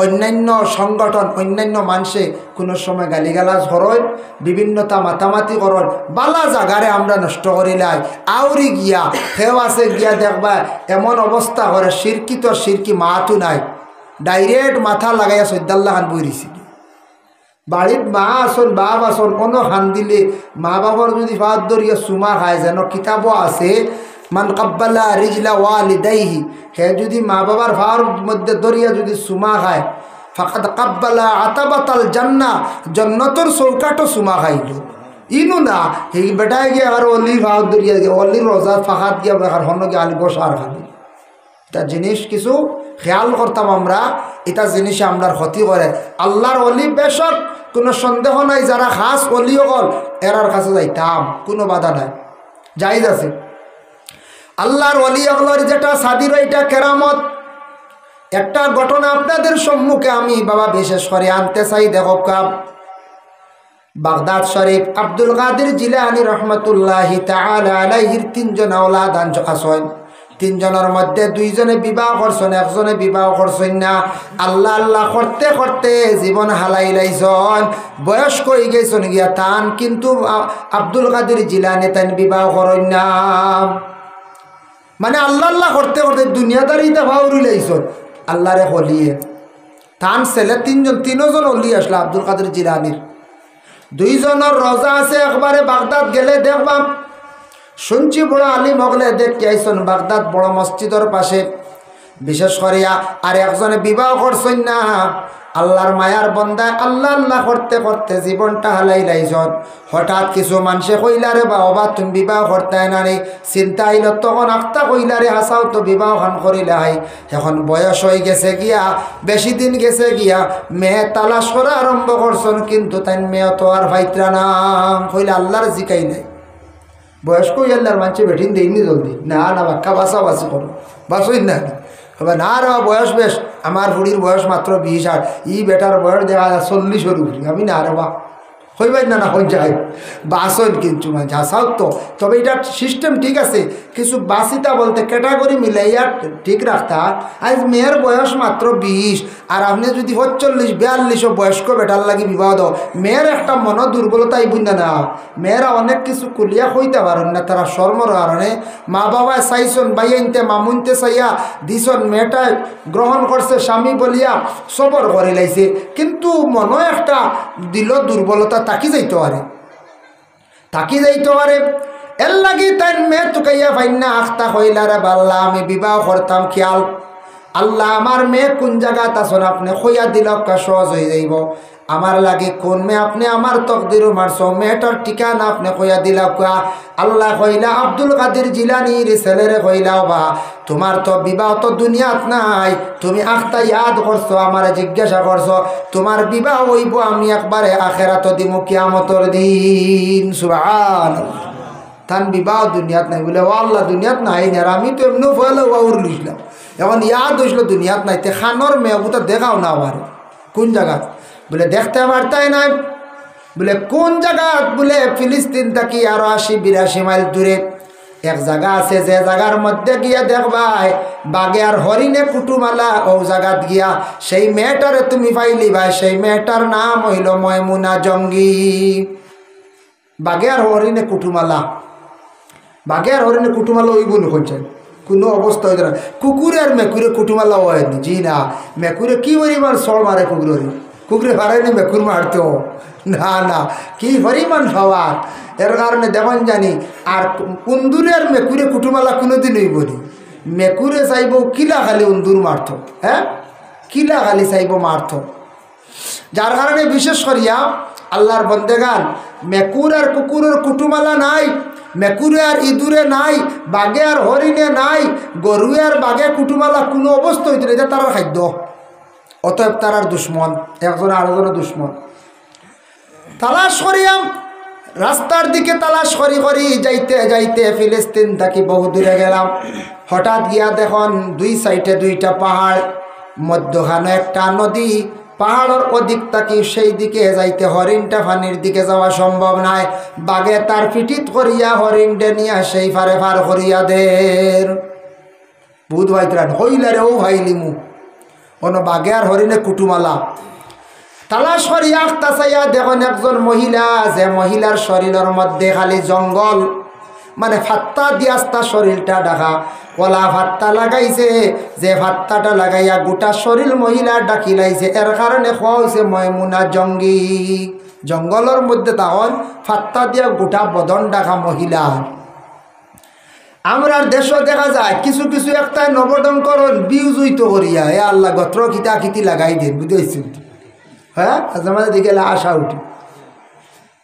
অন্যান্য সংগঠন অন্যান্য মানুষে কোনো সময় গালিগালাজ করেন, বিভিন্নতা মাতামাতি করেন, বালা জাগারে আমরা নষ্ট করিলাই। আউরি গিয়া হেও আছে গিয়া দেখবা এমন অবস্থা করে সিরকি তো সিরকি মাহাতু নাই, ডাইরেক্ট মাথা লাগাইয়া সৈদাল্লা খান বইরিছি। বাড়িত মা আসন বাপ আসন কোনো খান দিলে মা বাবার যদি ফাঁদ ধরিয়া চুমা খায় যেন কিতাবও আছে মান কাব্বালা রিজলা ওয়ালিদাইহি, হে যদি মা বাবার ফার মধ্যে ধরিয়া যদি চুমা খায় ফাকাদ কাব্বালা আতাবাতাল জান্নাহ, জান্নাতের চৌকাটো চুমা খাইল। ইনু না এই বেটায় গিয়ে আর অলির ফাঁদ ধরিয়া গিয়ে অলির রোজা ফাঁকাত গিয়ে দেখার হন্য গিয়ে আলি বসার খালি। এটা জিনিস কিছু খেয়াল করতাম আমরা, এটা জিনিসে আমরার ক্ষতি করে। আল্লাহর অলি বেশক কোনো সন্দেহ নাই, যারা খাস অলি হল এরার কাছে যাইতাম, কোনো বাধা নাই, জায়েজ আছে। আল্লাহর অলি হলর যেটা সাদির এটা কেরামত, একটা ঘটনা আপনাদের সম্মুখে আমি বাবা বিশেষ করে আনতে চাই। দেখো কাব বাগদাদ শরীফ আব্দুল কাদের জিলানী রহমতুল্লাহি তাআলা আলাইহির 3 জন আওলাদ আছেন। 3 জনের মধ্যে 2 জনে বিবাহ করছেন, একজনে বিবাহ করছেন না। আল্লাহ আল্লাহ করতে করতে জীবন হালাই লাইছন, বয়স্ক হয়ে গেছেন গিয়া তান, কিন্তু আব্দুল কাদের জিলানী তান বিবাহ করেন না। মানে আল্লাহ আল্লাহ করতে করতে দুনিয়াদারিতে ভাউরি লাইছন। আল্লাহরে হলিয়ে তান ছেলে 3 জন, 3 জন হলি আসলো আব্দুল কাদের জিলানীর। 2 জনের রোজা আছে, একবারে বাগদাদ গেলে দেখবাম শুনছি বড় আলিম হগলে দেখতে আইসন বাগদাদ বড় মসজিদের পাশে বিশেষ করিয়া। আর একজনে বিবাহ করছেন না, আল্লাহর মায়ার বন্দায় আল্লাহ আল্লাহ করতে করতে জীবনটা হালাই লাইছন। হঠাৎ কিছু মানুষে কইলারে বা অবা তুমি বিবাহ করতে না রে, চিন্তা আইল তখন আখতা কইলারে হাসাও তো বিবাহ খান করিলাই। এখন বয়স হয়ে গেছে গিয়া, বেশি দিন গেছে গিয়া, মেয়ে তালাশ করা আরম্ভ করছেন, কিন্তু তাই মেয়ে তো আর ভাইত্রা না কইলে আল্লাহর জিকাই নাই। বয়স্ক আল্লাহর মানুষে বেঠিন দেয়নি জলদি, না না বাক্কা বাঁচাবাচি করো, বাঁচই না না রে বয়স বেশ, আমার বুড়ির বয়স মাত্র 20, আর ই বেটার বয়স দেখা যায় 40-এর উপরে। আমি না রে বা হইবাই না, না হয়ে যায় বাসন, কিন্তু মানে হাসাও তো। তবে এটা সিস্টেম ঠিক আছে, কিছু বাসিতা বলতে ক্যাটাগরি মিলাইয়া ঠিক রাখতা। আজ মেয়ের বয়স মাত্র 20, আর আপনি যদি 40-42 বয়স্ক বেটার লাগি বিবাহ দাও, মেয়ের একটা মন দুর্বলতা এই বুঝা না। মেয়েরা অনেক কিছু কুলিয়া হইতে পারেন না, তারা শর্মর কারণে মা বাবা চাইছন বাইনতে মামুনতে চাইয়া দিছন, মেয়েটা গ্রহণ করছে স্বামী বলিয়া সবর করে লাইছে, কিন্তু মনে একটা দিল দুর্বলতা তাকি যাইতে পারে, তাকি যাইতে পারে। এর লাগি তাই মেয়ে তুকাইয়া ফাইন না আখতা হইলারে বাল্লা আমি বিবাহ করতাম খেয়াল। আল্লাহ আমার মেয়ে কোন জায়গাত আসন আপনি খইয়া দিল সহজ হয়ে যাইব। আমার লাগে কোন মেয়ে আপনি আমার তকদিরও মারছ, মেয়েটার ঠিকানা আপনি কইয়া দিলা কুয়া। আল্লাহ কইলা আব্দুল কাদের জিলানীর ছেলেরে কইলাও বা তোমার তো বিবাহ তো দুনিয়াত নাই, তুমি আখতা ইয়াদ করছো, আমার জিজ্ঞাসা করছো, তোমার বিবাহ হইব আমি একবারে আখেরাত দিমু কিয়ামতর দিন। সুবহানাল্লাহ। তান বিবাহ দুনিয়াত নাই বলে, ও আল্লাহ দুনিয়াত নাই না, আমি তো এমনি ফলে ওর লিখলাম, এখন ইয়াদ হইছিল দুনিয়াত নাই। তে খানোর মেয়ে তো দেখাও না আমার কোন জায়গা বলে দেখতে পারতাই নাই, বলে কোন জায়গা বলে ফিলিস্তিন থাকি আরো 80-82 মাইল দূরে এক জায়গা আছে, যে জায়গার মধ্যে গিয়া দেখবাই বাঘে আর হরিণে কুটুমালা, ও জায়গাত গিয়া সেই মেয়েটারে তুমি পাইলি ভাই, সেই মেয়েটার নাম হইল ময়মুনা জঙ্গি। বাঘে আর হরিণে কুটুমালা, বাঘে আর হরিণে কুটুমালা ওই গুণ করছেন কোনো অবস্থা হইতে না। কুকুরে আর মেকুরে কুটুমালা হয়নি, জি না, মেকুরে কি পরিমাণ সড় মারে কুকুরে, কুকুরে হারায়নি মেকুর মারতেও না, না কি পরিমাণ খাওয়ার। এর কারণে দেখুন জানি আর উন্দুরের মেকুরে কুটুমালা কোনোদিন হইব নি। মেকুরে চাইব কিলা খালি উন্দুর মারত, হ্যাঁ কিলা খালি চাইব মারত। যার কারণে বিশেষ করিয়া আল্লাহর বন্দেগান মেকুর আর কুকুরের কুটুমালা নাই, মেকুরে আর ইঁদুরে নাই, বাঘে আর হরিণে নাই, গরুয়ে আর বাঘে কুটুমালা কোনো অবস্থা হইতে না, এটা তার খাদ্য। অতএব তারার দুশ্মন, একজনে আরেকজনের দুশ্মন। তালাশ করিয়াম রাস্তার দিকে তালাশ করি করি যাইতে যাইতে ফিলিস্তিন থাকি বহু দূরে গেলাম। হঠাৎ গিয়া দেখুন 2 সাইডে 2টা পাহাড়, মধ্যখানে একটা নদী। পাহাড়ের ওদিক থাকি সেই দিকে যাইতে হরিণটা পানির দিকে যাওয়া সম্ভব নাই, বাঘে তার পিঠিত করিয়া হরিণটা নিয়ে সেই পারে পার করিয়া দের বুধ ভাইত্রান হইলে রে ও ভাইলিমু কোনো বাঘে আর হরিণে কুটুমালা। তালাশ করিয়া আখতা চাইয়া দেখুন একজন মহিলা, যে মহিলার শরীরের মধ্যে খালি জঙ্গল, মানে ফাত্তা দিয়াস্তা শরীরটা ঢাকা, কলা ভাত্তা লাগাইছে, যে ভাত্তাটা লাগাইয়া গোটা শরীর মহিলা ডাকি লাইছে, এর কারণে খোয়া হয়েছে ময়মুনা জঙ্গি। জঙ্গলের মধ্যে তখন ফাত্তা দিয়া গোটা বদন ডাকা মহিলা। আমরার দেশও দেখা যায় কিছু কিছু একটা নবডঙ্করণ বিউজুইত করিয়া এ আল্লাহ গত্র খিতা খিতি লাগাই দিন, বুঝেছেন? হ্যাঁ, আমাদের দিকে আশা উঠে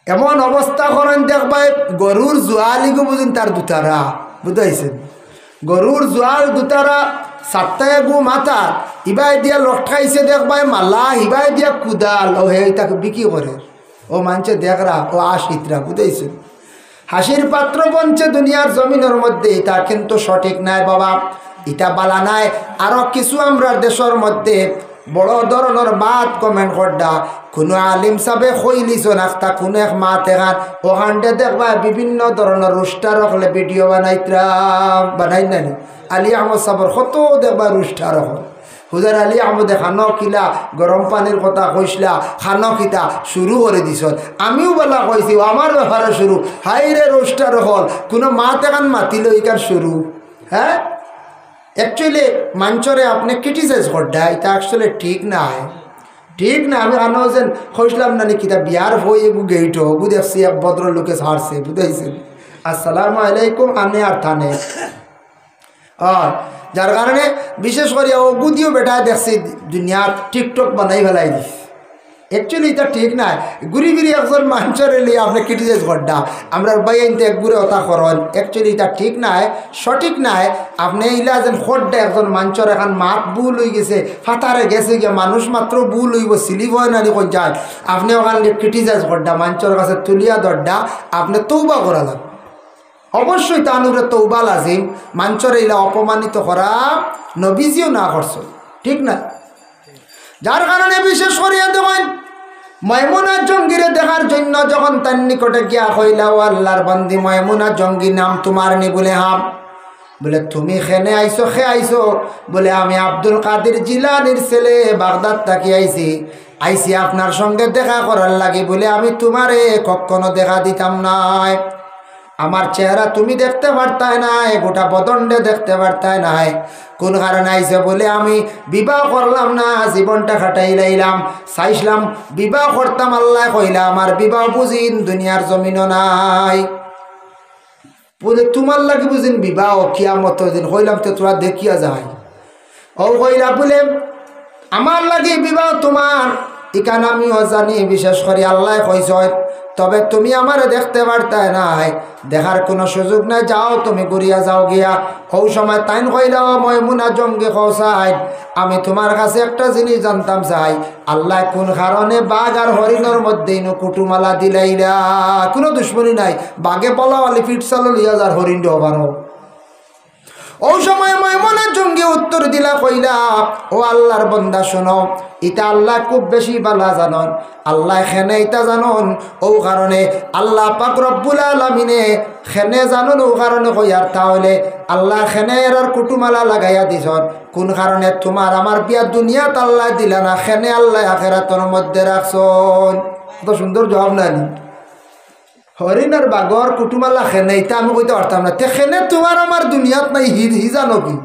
এমন অবস্থা করেন দেখবা গরুর জোয়ালিগো বুঝুন তার দুতারা, বুঝাইছেন? গরুর জোয়াল দুতারা সাতটায় গু মাথা ইবাই দিয়া লটকাইছে দেখবাই মালা, ইবাই দিয়া কুদাল, ও হে তাকে বিক্রি করে, ও মানছে দেখরা, ও আশিতরা, বুঝাইছেন? হাসির পাত্র বনছে দুনিয়ার জমিনের মধ্যে, এটা কিন্তু সঠিক নাই বাবা, এটা বালা নাই। আরো কিছু আমরা দেশের মধ্যে বড় ধরনের বাদ কমেন্ট করডা, কোনো আলিম সাবে খইলিছ নাস্তা কোনো এক মা তেখান ওখানটা দেখবা বিভিন্ন ধরনের রুস্টার হলে ভিডিও বানাই নাই আলী আহমদ সাবর কত দেখবা রুস্টার হল। হুজার আলী আহমদে খানো কিলা গরম পানির কথা কইসলা, খানো কিতা শুরু করে দিছ, আমিও বলা কইছি আমার ব্যাপারে শুরু, হাই রে রুস্টার হল কোনো মা তেখান মাতিল ইকার শুরু। হ্যাঁ, অ্যাকচুয়ালি মাঞ্চরে আপনি ক্রিটিসাইজ করডা, এটা অ্যাকচুয়ালি ঠিক নাই, ঠিক না। আমি আনো যেন খসলাম না কিতা বিয়ার হয়ে এগু গেইট গু দেখছি এক ভদ্রলোকে ছাড়ছে, বুঝাইছেন? আসসালামু আলাইকুম আনে আর থানে। যার কারণে বিশেষ করে অগু দিও বেটা দেখছি দুনিয়ার টিকটক বানাই ফেলাই দিস, অ্যাকচুয়ালি এটা ঠিক নাই। ঘুরি ঘুরি একজন মানুষের লিয়ে আপনি ক্রিটিসাইজ করডা, আমরা বাই আনতে এক ঘুরে ওটা করেন, অ্যাকচুয়ালি এটা ঠিক নাই, সঠিক নাই। আপনি ইলা যেন খোড্ডা একজন মানুষের এখন মাত ভুল হয়ে গেছে, ফাতারে গেছে গিয়ে মানুষ মাত্র ভুল হইব, সিলিভ হয় না কোন যায়, আপনি ওখানে ক্রিটিসাইজ করডা, মানুষের কাছে তুলিয়া দরডা, আপনি তৌবা করা লাগবে। অবশ্যই তানুরে তৌবা লাজিম, মানুষের ইলা অপমানিত করা নবীজিও না করছো, ঠিক না? যার কারণে বিশেষ করিয়া দেবেন ময়মুনা জঙ্গিরে দেখার জন্য যখন তার নিকটে গিয়া হইলা, ও আল্লাহর বান্দি ময়মুনা জঙ্গি নাম তোমার নি? বলে হাম। বলে তুমি খেনে আইসো? খে আইসো? বলে আমি আব্দুল কাদের জিলানির ছেলে, বাগদাদ থাকি আইসি আপনার সঙ্গে দেখা করার লাগে। বলে আমি তোমারে কখনো দেখা দিতাম নাই, আমার চেহারা তুমি দেখতে পারতাই নাই, গোটা বদনডে দেখতে পারতাই নাই। কোন কারণে আইসে? বলে আমি বিবাহ করলাম না, জীবনটা খাটাই লাইলাম, চাইছিলাম বিবাহ করতাম, আল্লাহ কইলা আমার বিবাহ বুঝিন দুনিয়ার জমিনও নাই। বলে তোমার লাগে বুঝিন বিবাহ কিয়ামত দিন? কইলাম তো তোরা দেখিয়া যায়। ও কইলা বলে আমার লাগে বিবাহ তোমার, ইকান আমিও জানি, বিশেষ করে আল্লাহ কইস, তবে তুমি আমারে দেখতে পারতাই নাই, দেখার কোনো সুযোগ নাই, যাও তুমি ঘুরিয়া যাও গিয়া। ও সময় তাইন কইলা, ময়মুনা জঙ্গি কৌসাই, আমি তোমার কাছে একটা জিনিস জানতাম চাই, আল্লাহ কোন কারণে বাঘ আর হরিণের মধ্যে কুটুমালা দিলাইলা? কোনো দুশ্মনী নাই, বাঘে বলা আলি ফিট চালো লিয়া যার হরিণ হবার। ও সময় ময়মুনা জঙ্গি উত্তর দিলা, কইলা ও আল্লাহর বন্দা শোনো, এটা আল্লাহ খুব বেশি বালা জানন, আল্লাহ খেনে এটা জানন, ও কারণে আল্লাহ পাক রব্বুল আলামিনে খেনে জানন, ও কারণে কইয়ার তাহলে আল্লাহ খেনে আর কুটুমালা লাগাইয়া দিছন। কোন কারণে তোমার আমার বিয়া দুনিয়াত আল্লাহ দিলা না, খেনে আল্লাহ আখিরাতের মধ্যে রাখছন? কত সুন্দর জবাব নানি। হরিণ আর বাঘর কুটুমালা খেনে, এটা আমি কইতে পারতাম না, তে খেনে তোমার আমার দুনিয়াত নাই, হি জানো কি?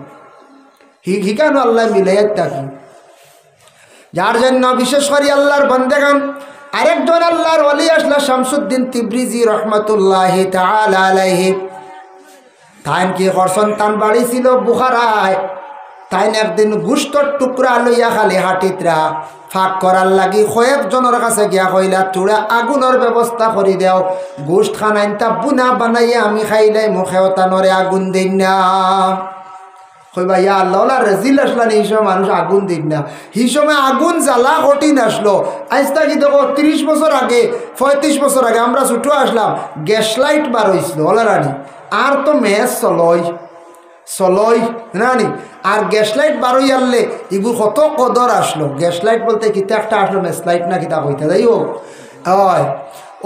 হি কেন আল্লাহ মিলাইয়া থাকি? যার জন্য বিশেষ করে আল্লাহর বান্দাগান আরেকজন আল্লাহর ওলি আসলা, শামসুদ্দিন তিবরিজি রহমতুল্লাহি তাআলা আলাইহি। তাইন কি করছেন, তান বাড়ি ছিল বুখারায়। তাইন একদিন গুস্তর টুকরা লইয়া খালি হাটিতরা ফাঁক করার লাগি কয়েকজনের কাছে গিয়া কইলা, তোরা আগুনের ব্যবস্থা করি দেও, গোস্ত খানাইনটা বুনা বানাইয়া আমি খাইলাই, মুখেও তানরে আগুন দিন না। কইবা ইয়া আল্লাহ রেজিল আসলা, এই সময় মানুষ আগুন দিন না, এই সময় আগুন জ্বালা কঠিন আসলো। আজ থাকি দেখো 30 বছর আগে 35 বছর আগে আমরা ছুটো আসলাম, গ্যাস লাইট বার হয়েছিল ওলারানি, আর তো মেস চলই নানি, আর গ্যাস লাইট বার হয়ে আনলে এগুলো কত কদর আসলো। গ্যাস লাইট বলতে কিতা একটা আসলো, মেস লাইট না কিতা কইতে যাই হোক, হয়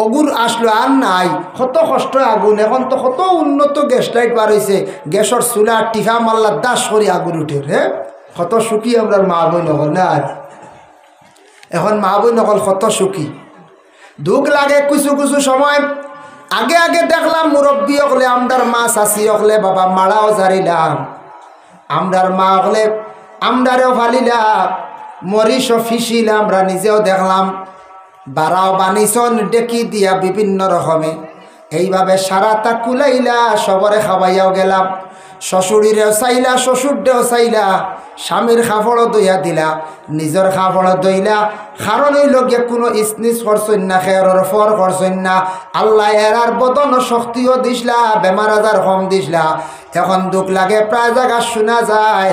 অগুর আসলো আর নাই, কত কষ্ট আগুন। এখন তো কত উন্নত গ্যাস লাইট বার হয়েছে, গ্যাসের চুলা টিফা মাল্লা দাস করে আগুন উঠে। হ্যাঁ, কত সুখী আমরা মা বই নকল না, এখন মা বই নকল কত সুখী। দুঃখ লাগে কিছু কিছু সময়। আগে দেখলাম মুরব্বী হকলে, আমদার মা চাষি হকলে বাবা মারাও জারিলাম, আমরার মা হলে আমরারেও ফালিলা, মরিচ ফিসিলা, আমরা নিজেও দেখলাম, বারাও বানিছন ডেকি দিয়া বিভিন্ন রকমে, এইভাবে সারাটা কুলাইলা, সবরে খাওয়াইয়াও গেলাম। শ্বশুরিরেও চাইলা, শ্বশুরদেও চাইলা, স্বামীর খাফড়ও দইয়া দিলা, নিজের খাফড়ও দইলা। কারণ ওই লোকে কোনো ইসনিস করছেন না, খেয়ার ফর করছেন না। আল্লাহ এরার বদন শক্তিও দিসলা, বেমার আজার কম দিসলা। এখন দুঃখ লাগে, প্রায় জায়গা শোনা যায়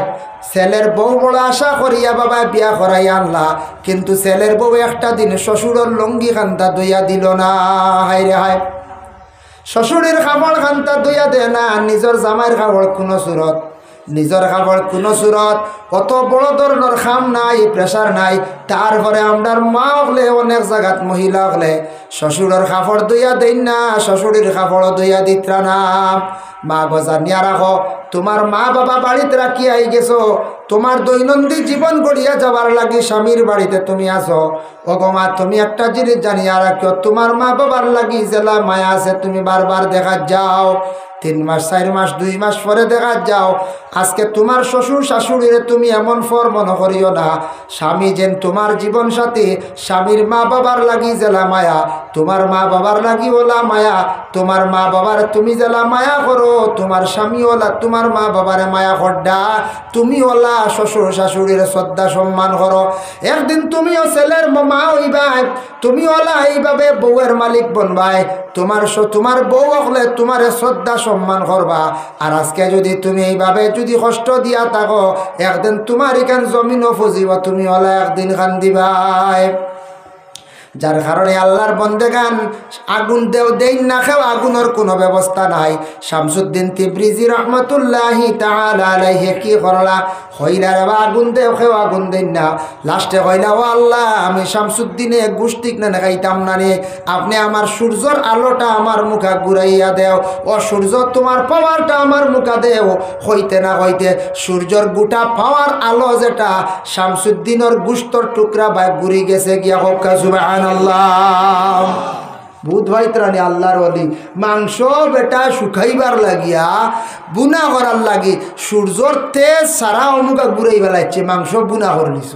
ছেলের বউ বড় আশা করিয়া বাবা বিয়া করাই আনলা, কিন্তু ছেলের বউ একটা দিন শ্বশুরের লঙ্গি খান্তা দইয়া দিল না। হায় রে হায়, শ্বশুরের খাবড় খান্তা দইয়া দে না, নিজের জামাইয়ের খাবড় কোনো সুরত, নিজের খাবার কোনো সুরত। কত বড় ধরনের খাম নাই, প্রেশার নাই, তারপরে আমরার মা হলে অনেক জায়গাত মহিলা হলে শ্বশুরের খাফড় দইয়া দেন না, শ্বশুরের খাফড় দইয়া দিত্রা না। মা গজা নিয়া রাখো, তোমার মা বাবা বাড়িতে রাখি আই গেছো, তোমার দৈনন্দিন জীবন গড়িয়া যাবার লাগি স্বামীর বাড়িতে তুমি আসো। ও গো মা, তুমি একটা জিনিস জানিয়া রাখিও, তোমার মা বাবার লাগি জেলা মায়া আছে, তুমি বারবার দেখা যাও। 3 মাস 4 মাস 2 মাস পরে দেখা যাও। আজকে তোমার শ্বশুর শাশুড়িরে তুমি এমন ফর মনে করিও না, স্বামী যেন তোমার জীবন সাথী, স্বামীর মা বাবার লাগি জেলা মায়া, তোমার মা বাবার লাগি ওলা মায়া। তোমার মা বাবার তুমি জেলা মায়া করো, তোমার স্বামী ওলা তোমার মা বাবারে মায়া করডা, তুমি ওলা শ্বশুর শাশুড়ির শ্রদ্ধা সম্মান করো। একদিন তুমিও ছেলের মা হইবাই, তুমি ওলা এইভাবে বউয়ের মালিক বনবাই, তোমার বউ হলে তোমার শ্রদ্ধা সম্মান করবা। আর আজকে যদি তুমি এইভাবে যদি কষ্ট দিয়া থাকো, একদিন তোমার এখান জমিনও ফুজিব, তুমি ওলা একদিন খান দিবাই। যার কারণে আল্লাহর বন্দেগান আগুন দেও দেই না খেও, আগুনের কোনো ব্যবস্থা নাই। শামসুদ্দিন তিবরিজি রহমতুল্লাহি তাআলা আলাইহি কি করলা, হইলা রে আগুন দেও খেও, আগুন দেই না। লাস্টে কইলা, ও আল্লাহ, আমি শামসুদ্দিনে গুষ্টিক না খাইতাম না রে, আপনি আমার সূর্যর আলোটা আমার মুখা ঘুরাইয়া দেও। ও সূর্য, তোমার পাওয়ারটা আমার মুখা দেও। হইতে না হইতে সূর্যর গোটা পাওয়ার আলো যেটা শামসুদ্দিনের গুস্তর টুকরা বাই ঘুরি গেছে গিয়া। হোক সুবহান আল্লাহ। বুধ ভাই ত্রাণী আল্লাহর ওলি, মাংস বেটা শুকাইবার লাগিয়া বুনা করার লাগি সূর্যর তেজ সারা অমুকা ঘুরাই বেলাইছে, মাংস বুনা করে নিছ।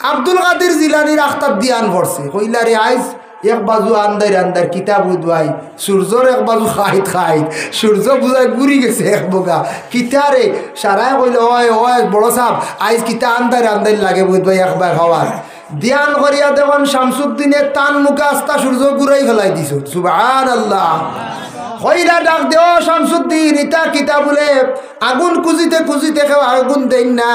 আব্দুল কাদের জিলানির আখতার দিয়ান পড়ছে, কইলা রে আইস এক বাজু আন্দার আন্দার কিতাব বুধবাই, সূর্যর এক বাজু খাইত খাইত, সূর্য বুঝায় ঘুরি গেছে এক বোগা কিতারে। সারাই কইলে ওয় ওয় বড় সাপ, আইস কিতা আন্দার আন্দার লাগে বুধবাই একবার খাওয়ার। ধ্যান করিয়া দেখুন শামসুদ্দিনের তান মুখে আস্তা সূর্য ঘুরাই ফেলাই দিছ। সুবহানাল্লাহ। কইরা ডাক দেও শামসুদ্দিন, ইতা কিতা বলে আগুন খুঁজিতে খুঁজিতে কেউ আগুন দেন না,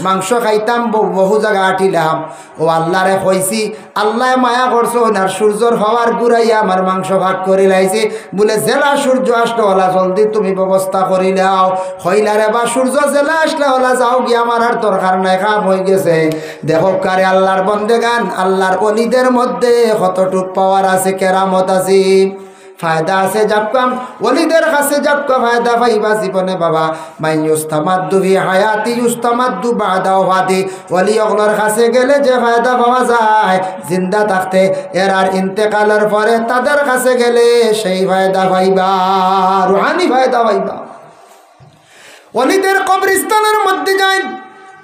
মাংস খাইতাম বহু জায়গা আটিলাম। ও আল্লাহরে কইছি, আল্লাহ মায়া করছো না, সূর্যর হওয়ার ঘুরাইয়া আমার মাংস ভাগ করে লাইছি। বলে জেলা সূর্য আসলে ওলা জলদি তুমি ব্যবস্থা করি নাও। হইলারে বা সূর্য জেলা আসলে ওলা যাও গিয়ে, আমার আর দরকার নাই, কাম হয়ে গেছে। দেখো কারে আল্লাহর বন্দেগান, আল্লাহর অলিদের মধ্যে কতটুক পাওয়ার আছে, কেরামত আছে, ফায়দা আছে। যাকাম ওলিদের কাছে যাকা ফায়দা পাইবা জীবনে বাবা। মাই ইউস্তামাদ্দু ফি হায়াতি ইউস্তামাদ্দু বাদা ওয়াদি। ওলি ওগুলোর কাছে গেলে যে ফায়দা পাওয়া যায় জিন্দা থাকতে, এর আর ইন্তেকালের পরে তাদের কাছে গেলে সেই ফায়দা পাইবা, রুহানি ফায়দা পাইবা। ওলিদের কবরস্থানের মধ্যে যাই,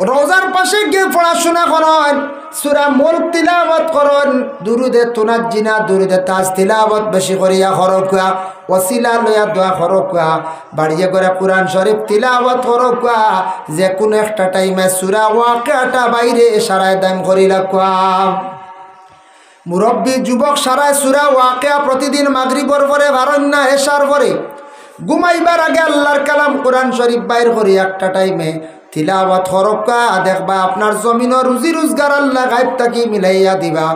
রোজার পাশে গিয়ে পড়াশোনা করেন, সূরা মুলক তিলাওয়াত করেন, দুরুদে তুনাজ্জিনা দুরুদে তাজ তিলাওয়াত বেশি করিয়া করকুয়া, ওসিলা লইয়া দোয়া করকুয়া, বাড়িয়ে করে কুরআন শরীফ তিলাওয়াত করকুয়া। যে কোনো একটা টাইমে সূরা ওয়াকিয়াটা বাইরে সারায় দাম করিলা কুয়া। মুরব্বী যুবক সারায় সূরা ওয়াকিয়া প্রতিদিন মাগরিবের পরে, ভারন্না এশার পরে, ঘুমাইবার আগে আল্লাহর কালাম কুরআন শরীফ বাইর করি একটা টাইমে তিলাওয়াত করকা। দেখবা আপনার জমিনও রুজি রোজগার আল্লাহ গায়েব থাকি মিলাইয়া দিবা।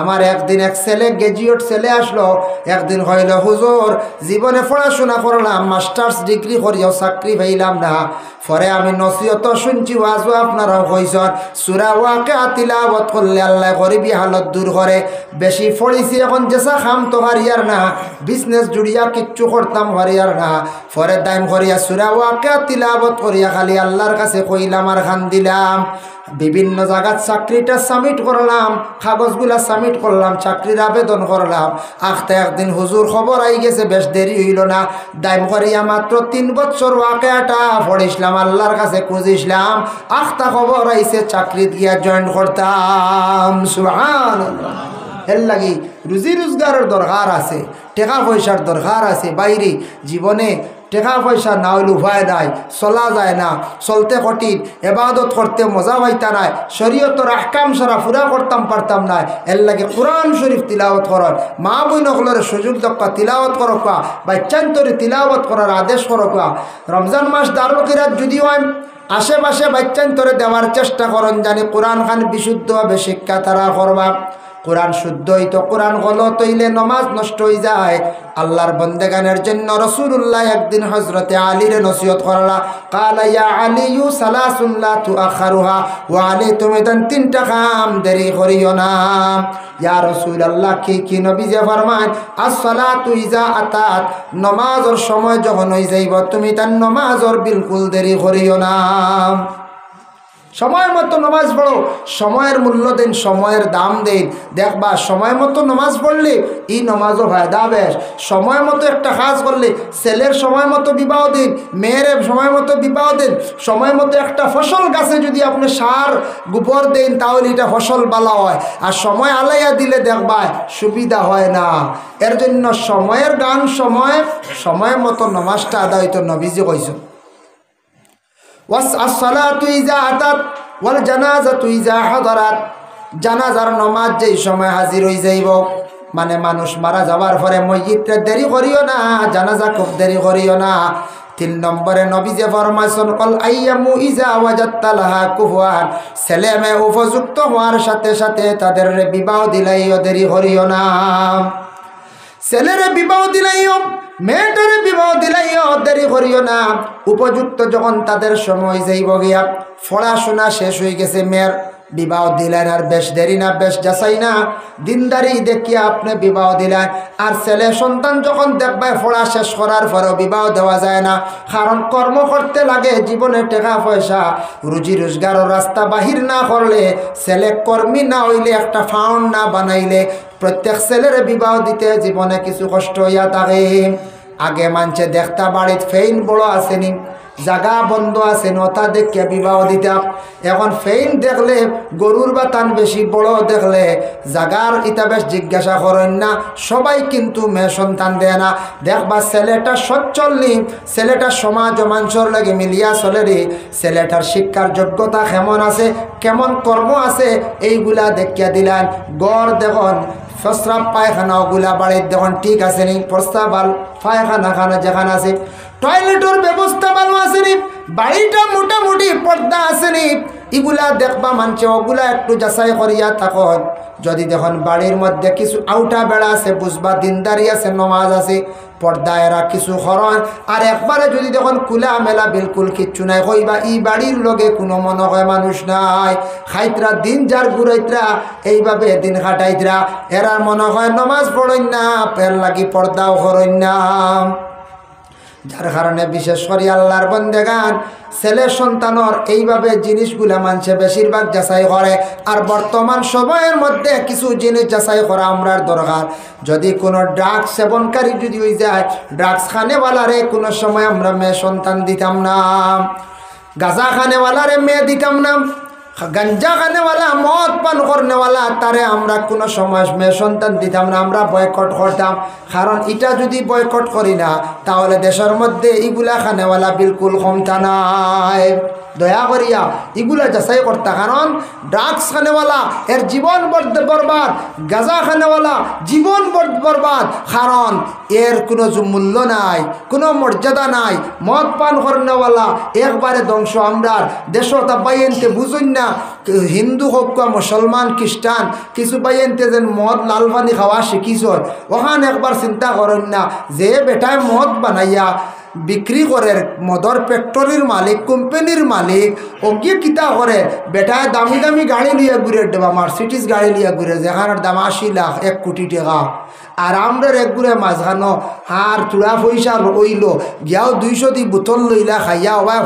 আমার একদিন এক ছেলে, গ্রাজুয়েট ছেলে আসলো, একদিন হইল, হুজুর জীবনে পড়াশোনা করলাম, মাস্টার্স ডিগ্রি করিও চাকরি পাইলাম না। পরে আমি নসিহত শুনছি, ওয়াজও আপনারাও কইছেন, সূরা ওয়াকিয়া তিলাওয়াত করলে আল্লাহ গরিবী হালত দূর করে। বেশি পড়িছি এখন যেসা খাম তো হারিয়ার না, বিজনেস জুড়িয়া কিচ্ছু করতাম হারিয়ার না। পরে দাইম করিয়া সূরা ওয়াকিয়া তিলাওয়াত করিয়া খালি আল্লাহর কাছে কইলাম আর খান দিলাম, বিভিন্ন জায়গাত চাকরিটা সাবমিট করলাম, কাগজগুলা সাবমিট করলাম, চাকরির আবেদন করলাম। আখতে একদিন হুজুর খবর আই গেছে, বেশ দেরি হইল না, দাইম করিয়া মাত্র 3 বছর ওয়াকিয়াটা পড়িসলাম, আল্লাহর কাছে খুঁজিসলাম, আখতা খবর আইছে চাকরিত গিয়া জয়েন করতাম। সুবহানাল্লাহ। এর লাগি রুজি রোজগারের দরকার আছে, টাকা পয়সার দরকার আছে। বাইরে জীবনে টাকা পয়সা না হইলে উপায় নাই, চলা যায় না, চলতে কঠিন, এবাদত করতে মজা পাইতা নাই, শরীয়তর আহকাম সারা পুরা করতাম পারতাম না। এর লাগে কোরআন শরীফ তিলাওয়াত করার, মা বই নকলের সুযোগ দক্কা তিলাওয়াত করকা, বাচ্চান্তরে তিলাওয়াত করার আদেশ করকা। রমজান মাস দারুল কিরাত যদি হয় আশেপাশে বাচ্চান্তরে দেওয়ার চেষ্টা করেন, জানি কোরআন খান বিশুদ্ধভাবে শিক্ষা তারা করবা। কোরআন শুদ্ধ হইতো, কোরআন গলত হইলে নমাজ নষ্ট হয়ে যায়। আল্লাহর বন্দেগানের জন্য রাসূলুল্লাহ একদিন হযরতে আলীর নসিহত করলা, কালা ইয়া আলিয়ু সালাসুন লা তুআখারুহা, ওয়া আলী তুমি তান 3টা কাম দেরি করিও না। ইয়া রাসূলুল্লাহ কি নবী যে ফরমান, as-সালাতু ইজা আতাত, নমাজের সময় যখন হই যাইব তুমি তান নমাজের বিলকুল দেরি করিও না। সময় মতো নামাজ পড়ো, সময়ের মূল্য দিন, সময়ের দাম দিন। দেখবা সময় মতো নামাজ পড়লে এই নামাজও ফায়দা বেশ। সময় মতো একটা কাজ করলে, ছেলের সময় মতো বিবাহ দিন, মেয়ের সময় মতো বিবাহ দিন। সময় মতো একটা ফসল গাছে যদি আপনি সার গোবর দেন তাহলে এটা ফসল ভালো হয়, আর সময় আলাইয়া দিলে দেখবা সুবিধা হয় না। এর জন্য সময়ের গান, সময় মতো নামাজটা আদায় হইতো। নবীজি কইছেন as-salatu iza atat wal janazatu iza hadarat, জানাজার নামাজ যেই সময় হাজির হয়ে যাইব, মানে মানুষ মারা যাওয়ার পরে মসজিদে দেরি করিও না, জানাজা খুব দেরি করিও না। 3 নম্বরে নবী যে ফরমাইছেন, কল আইয়ামু ইজা ওয়াজাত্তা লাহা কুফওয়ান, ছেলে মেয়ে উপযুক্ত হওয়ার সাথে সাথে তাদের বিবাহ দিলাইও, দেরি করিও না। ছেলের বিবাহ দিলাইও, মেয়েটারে বিবাহ দিলাইও, দেরি করিও না। উপযুক্ত যখন তাদের সময় যাইব গিয়া, পড়াশোনা শেষ হয়ে গেছে, মেয়ের বিবাহ দিলেন, আর বেশ দেরি না, বেশ যাচাই না, দিনদারি দেখিয়া আপনি বিবাহ দিলেন। আর ছেলে সন্তান যখন দেখবায় পড়া শেষ করার পরেও বিবাহ দেওয়া যায় না, কারণ কর্ম করতে লাগে, জীবনে টাকা পয়সা রুজি রোজগারের রাস্তা বাহির না করলে, ছেলে কর্মী না হইলে, একটা ফাউন্ড না বানাইলে প্রত্যেক ছেলের বিবাহ দিতে জীবনে কিছু কষ্ট হইয়া থাকে। আগে মানছে দেখতা বাড়িত ফেইন বড় আসেনি, জাগা বন্ধ আছে, নতা দেখে বিবাহ দিতাম। এখন ফেইন দেখলে গরুর বাতান বেশি, বড় দেখলে জাগার ইটা বেশ জিজ্ঞাসা করেন না। সবাই কিন্তু মেয়ে সন্তান দেয় না। দেখবা ছেলেটা সচ্ছল নি, ছেলেটা সমাজ মানুষের লাগে মিলিয়া চলে রে, ছেলেটার শিক্ষার যোগ্যতা কেমন আছে, কেমন কর্ম আছে, এইগুলা দেখিয়া দিলেন। গড় দেখুন, প্রস্রাব পায়খানা ওগুলা বাড়ির দেখুন ঠিক আছে নি, প্রস্তাব পায়খানা খানা যেখানে আছে, টয়লেটের ব্যবস্থা ভালো আসেনি, বাড়িটা মোটামুটি পর্দা আসেনি, এগুলা দেখবা মানছে, ওগুলা একটু যাচাই করিয়া থাকুন। যদি দেখুন বাড়ির মধ্যে কিছু আউটা বেড়া আছে, বুঝবা দিনদারি আছে, নমাজ আছে, পর্দা এরা কিছু করন। আর একবারে যদি দেখুন খোলা মেলা বিলকুল কিচ্ছু নাই, কইবা ই বাড়ির লগে কোনো মনে হয় মানুষ নাই, খাইতরা দিন যার ঘুরাইতরা, এইভাবে দিন কাটাইতরা, এরার মনে হয় নমাজ পড়েন না, পের লাগি পর্দাও করেন না। যার কারণে বিশেষ করে আল্লাহর বন্দেগান ছেলে সন্তানর এইভাবে জিনিসগুলা মানুষে বেশিরভাগ যাচাই করে। আর বর্তমান সময়ের মধ্যে কিছু জিনিস যাচাই করা আমরার দরকার। যদি কোনো ড্রাগস সেবনকারী যদি হয়ে যায়, ড্রাগস খানেওয়ালারে কোনো সময় আমরা মেয়ে সন্তান দিতাম না, গাঁজা খানেওয়ালারে মেয়ে দিতাম না, গঞ্জা খানেওয়ালা, মদ পান করনেওয়ালা, তারে আমরা কোনো সময় মেয়ে সন্তান দিতাম না, আমরা বয়কট করতাম। কারণ এটা যদি বয়কট করি না, তাহলে দেশের মধ্যে এগুলা খানেওয়ালা বিলকুল কমতা নাই। দয়া করিয়া এগুলা যাচাই করতা, কারণ ড্রাগস খানেওয়ালা এর জীবন বরবাদ, গাঁজা খানেওয়ালা জীবন বরবাদ, কারণ এর কোনো মূল্য নাই, কোনো মর্যাদা নাই। মদ পান করনেওয়ালা একবারে ধ্বংস। আমরা দেশটা বাইনতে বুঝুন না, হিন্দু হোক বা মুসলমান খ্রিস্টান, কিছু বাইনতে যেন মদ লাল পানি খাওয়া শিখিছ, ওখান একবার চিন্তা করেন না যে বেটায় মদ বানাইয়া বিক্রি করে মদর ফ্যাক্টরির মালিক কোম্পানির মালিক ওকে কিতা করে বেটায় দামি দামি গাড়ি লিয়া ঘুরে দেবা মার্সিডিস গাড়ি লিয়া ঘুরে যেখানের দাম 80 লাখ 1 কোটি টাকা আর আমরা এক ঘুরে মাঝখানো আর চূড়া পয়সা রইল গিয়াও 200 দি বোতল লইলা খাইয়া হবায়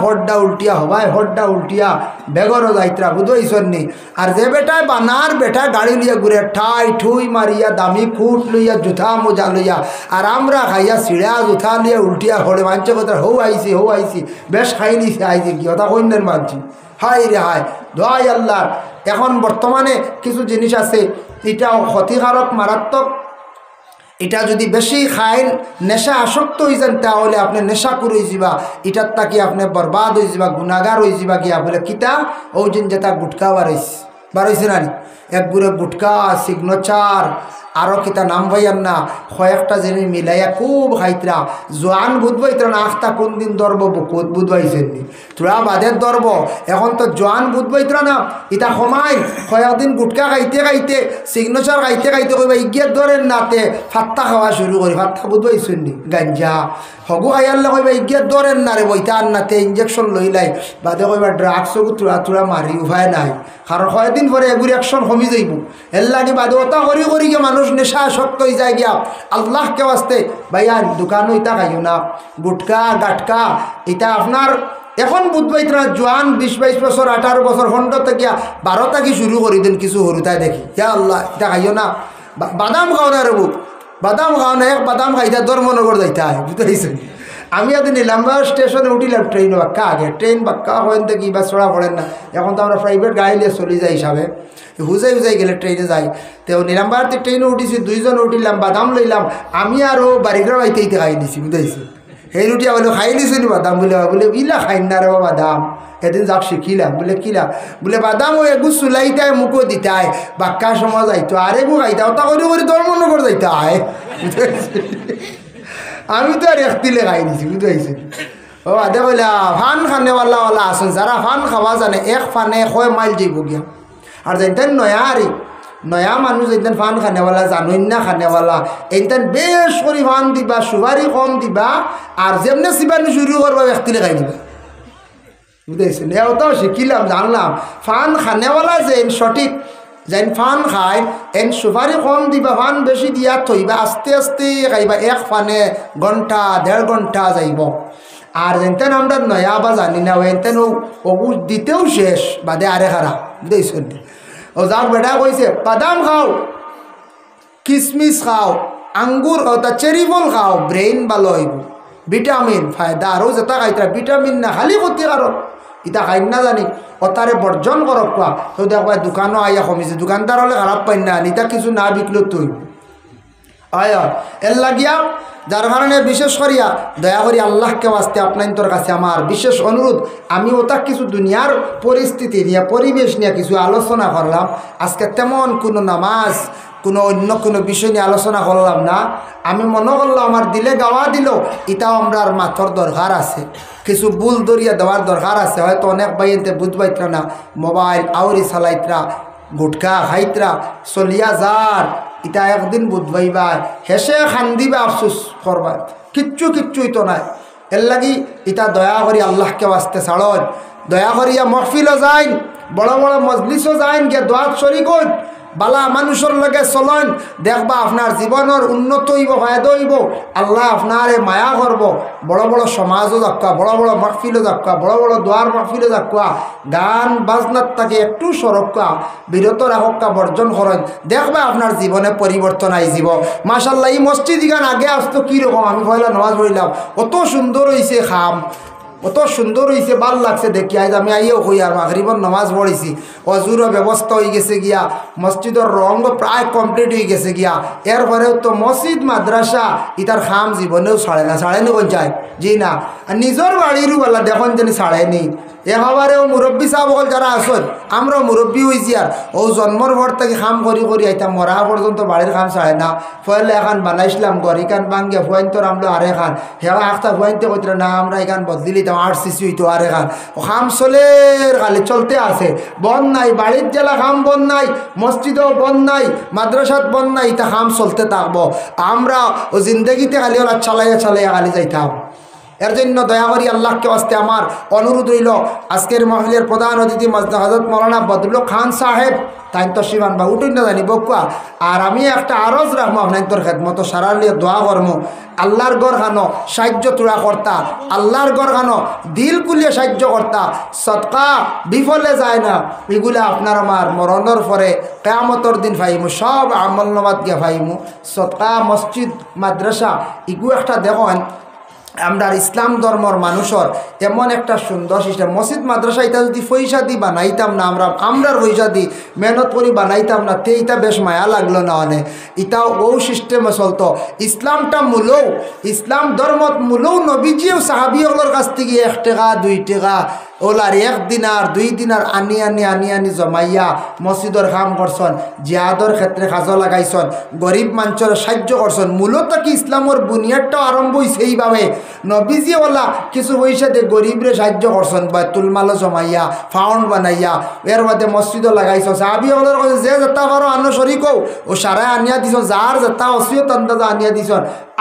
হড্ডা উল্টিয়া বেগরও যাইত্রা বুঝইছন নি আর যে বেটায় বানার বেটা গাড়ি লিয়া ঘুরে ঠাই ঠুই মারিয়া দামি খুট লইয়া জুথা মোজা লইয়া আর আমরা খাইয়া সিঁড়া জুথা লিয়া উল্টিয়া হলে মানছে কথা হৌ আইছি বেশ খাই নিছে আইছি কি কথা কইনের মানছি হাই রে হাই দোয়াই আল্লাহর এখন বর্তমানে কিছু জিনিস আছে এটাও ক্ষতিকারক মারাত্মক এটা যদি বেশি খাইন নেশা আসক্ত হয়ে যান তাহলে আপনি নেশা করে যাবা এটার তাকি আপনি বরবাদ হয়ে যাবা গুণাগার হয়ে যাবা গিয়া বলে কিতা ও দিন যেটা গুটকা বাড়াইছে না এক গুড়ে গুটকা সিগনেচার আরও কিতা নাম ভাইয়ার না কয়েকটা জিনিস মিলাইয়া খুব খাইতরা জোয়ান বুধবাইতরা না আখতা কোন দিন ধরব বুকুত বুধবাইছেন নি তোরা বাদের ধরব এখন তো জোয়ান বুধবাইতরা না এটা সময় কয়েকদিন গুটকা খাইতে সিগনেচার খাইতে কইবা ইগিয়ে ধরেন নাতে ফাত্তা খাওয়া শুরু করি ফাত্তা বুধবাইছেন নি গাঞ্জা হগু খাইয়ালে কইবা ইগিয়ে ধরেন না রে বইতা আর নাতে ইঞ্জেকশন লইলাই বাদে কইবা ড্রাগসও তোরা মারি উপায় নাই কারণ কয়েকদিন পরে এগুলি অ্যাকশন কমি যাইব এর লাগে বাদে ওটা করি গিয়ে মানুষ নেশা আসক্ত হয়ে যায় গিয়া আল্লাহকে আসতে ভাইয়া দোকানও ইটা খাইও না গুটকা গাটকা এটা আপনার এখন বুধবাইতরা জোয়ান 20-22 বছর 18 বছর 15 থেকে 12 থেকে শুরু করি দেন কিছু হরুতায় দেখি ইয়া আল্লাহ এটা খাইও না বাদাম খাও না রে বুক বাদাম খাও না এক বাদাম খাইতে ধর্মনগর যাইতে হয় বুঝতে পারছেন আমি এদিন নিলামবাগ স্টেশনে উঠিলাম ট্রেন বাক্কা আগে ট্রেন বাক্কা হয়েন থেকে বা ছড়া পড়েন না এখন তো আমরা প্রাইভেট গাড়ি নিয়ে চলে যাই হিসাবে হুজাই গেলে ট্রেনে যাই তো নিলামবাগতে ট্রেনে উঠিছি 2 জন উঠিলাম বাদাম লইলাম আমি আরও বাড়িঘর বাইতে খাই দিছি বুঝাইছি সেই রুটি বলে খাই দিছি বাদাম বলে ইলা খাই না রে বাদাম এদিন যাক শিখিলাম বলে কিলা বলে বাদাম ও এগু চুলাইতায় মুখো দিতায় বাক্কা সময় যাইতো আর এগু খাইতাও তা করে ধর্মনগর যাইতে হয় আমি তো আর একতিলে খাই দিছি বুঝতে পারছি ও আদে বলে ফান খানেওয়ালা আসুন যারা ফান খাওয়া জানে এক ফানে 6 মাইল যাইব গিয়া আর যেতেন নয়া মানুষ যেতেন ফান খানেওয়ালা জানুন না খানেওয়ালা এইতেন বেশ করে ফান দিবা সুপারি কম দিবা আর যেমনি চিবানি শুরু করবা একতিলে খাই দিবা বুঝতে পারছেন এটাও শিখিলাম জানলাম ফান খানেওয়ালা যে সঠিক যেন ফান খায় এন সুপারি কম দিবা ফান বেশি দিয়া থইবা আস্তে আস্তে খাইবা এক ফানে ঘন্টা 1.5 ঘন্টা যাইব আর যেতেন আমরা নয়া বা জানি না এনতেন ওগু দিতেও শেষ বাদে আরে খারা বুঝতেছেন ও যাক বেটা কইছে বাদাম খাও কিশমিশ খাও আঙ্গুর তা চেরি ফল খাও ব্রেইন ভালো হইব ভিটামিন ফায়দা আরও যেটা খাইতরা ভিটামিন না খালি ক্ষতিকারক ইটা খাই না জানি অতারে বর্জন করক কোয়া তো দেখবা দোকানও আইয়া কমিছে দোকানদার হলে খারাপ পাই না নিতা কিছু না বিকলো তুই আয় এর লাগিয়া যার কারণে বিশেষ করিয়া দয়া করি আল্লাহকে বাঁচতে আপনার কাছে আমার বিশেষ অনুরোধ আমি ওটা কিছু দুনিয়ার পরিস্থিতি নিয়ে পরিবেশ নিয়ে কিছু আলোচনা করলাম আজকে তেমন কোনো নামাজ কোনো অন্য কোনো বিষয় নিয়ে আলোচনা করলাম না আমি মনে করলাম আমার দিলে গাওয়া দিল এটাও আমরা আর মাথর দরকার আছে কিছু বুল দরিয়া দেওয়ার দরকার আছে হয়তো অনেক বাইনতে বুঝবাইতরা না মোবাইল আউরি চালাইতরা গুটকা খাইতরা চলিয়া যার এটা একদিন বুঝবাইবা হেসে খান্দিবা আফসোস করবা কিচ্ছুই তো নাই এর লাগি এটা দয়া করি আল্লাহকে বাঁচতে ছাড়ন দয়া করিয়া মহফিলও যাইন বড় বড় মজলিসও যাইন গিয়ে দোয়াত শরিক হইন বালা মানুষের লগে চলন দেখবা আপনার জীবনের উন্নত হইব ফায়দা হইব আল্লাহ আপনারে মায়া করব বড় বড় সমাজও যাক্কা বড় বড় মহফিলও যাক্কা বড় বড় দোয়ার মহফিলও যাক্কা গান বাজনার তাকে একটু সরক্কা বিরত রাখক্কা বর্জন করেন দেখবা আপনার জীবনে পরিবর্তন আইজিব মাশাআল্লাহ এই মসজিদ গান আগে আসতো কীরকম আমি পয়লা নামাজ পড়িলাম কত সুন্দর হয়েছে খাম কত সুন্দর হয়েছে ভাল লাগছে দেখি আজ আমি আইও কই আর মাগরিবর নামাজ পড়েছি অজুরও ব্যবস্থা হয়ে গেছে গিয়া মসজিদের রঙ প্রায় কমপ্লিট হয়ে গেছে গিয়া এরপরেও তো মসজিদ মাদ্রাসা ইতার খাম জীবনেও ছাড়েনি কোন যায় জি না আর নিজের বাড়িরও বলা দেখুন যেন ছাড়েনি এবারেও মুরব্বী সাহেব হল যারা আসন আমরাও মুরব্বী হয়েছি আর ও জন্মর ঘর থেকে খাম করি আইতাম মরা পর্যন্ত বাড়ির খাম ছাড়ে না ফলে এখন বানাইছিলাম ঘর এখান ভাঙ্গে ফুয়াইন তোর আমরা আরে খান হেওয়া আখতা ফুয়াইনতে কইতে না আমরা এখান বদলি লিতাম 8 সিসি হইতো আরে খান ও খাম চলের খালি চলতে আছে বন্ধ নাই বাড়ির জেলা খাম বন্ধ নাই মসজিদও বন্ধ নাই মাদ্রাসাত বন্ধ নাই তা খাম চলতে থাকবো আমরা ও জিন্দগিতে খালি ওরা চালাইয়া খালি যাইতাম এর জন্য দয়া করি আল্লাহকে আস্তে আমার অনুরোধ হইল আজকের মাহফিলের প্রধান অতিথি হযরত মাওলানা বদরুল খান সাহেব তাই তো শিবান বা উঠুন না জানি বকুয়া আর আমি একটা আরজ রাখবো আপনার তোর খেদমতো সারালিয়ে দোয়া করমু আল্লাহর গড় খানো সাহায্য তুলা কর্তা আল্লাহর গড় খানো দিল কুলিয়ে সাহায্য কর্তা সদকা বিফলে যায় না এগুলো আপনার আমার মরণের পরে কিয়ামতের দিন পাইমু সব আমল নামাত গিয়ে পাইমু সদকা মসজিদ মাদ্রাসা এগুলো একটা দেখেন আমরা ইসলাম ধর্মর মানুষের এমন একটা সুন্দর সিস্টেম মসজিদ মাদ্রাসা এটা যদি পয়সা দি বানাইতাম না আমরা পয়সা দি মেহনত করি বানাইতাম না তে এটা বেশ মায়া লাগলো না অনেক এটাও ও সিস্টেমে চলতো ইসলামটা মূলও ইসলাম ধর্মত মূলও নবীজিও সাহাবিগুলোর কাছ থেকে 1 টাকা 2 টাকা ওলার 1 দিনার 2 দিনার আনি জমাইয়া মসজিদর কাম করছেন জিহাদর ক্ষেত্রে কাজে লাগাইছেন গরিব মানুষের সাহায্য করছেন মূলত কি ইসলামের বুনিয়াদটাও আরম্ভ হয়েছে এইভাবে নবীজি ওলা কিছু পয়সা দিয়ে গরিবরে সাহায্য করছেন বাইতুল মাল জমাইয়া ফাউন্ড বানাইয়া এর মধ্যে মসজিদও লাগাইছ সাহাবিগুলোর কাছে যে যেটা পারো আনো শরিকও ও সারাই আনিয়া দিছ যার যেটা অসিয়ত আন্দাজা আনিয়া দিছ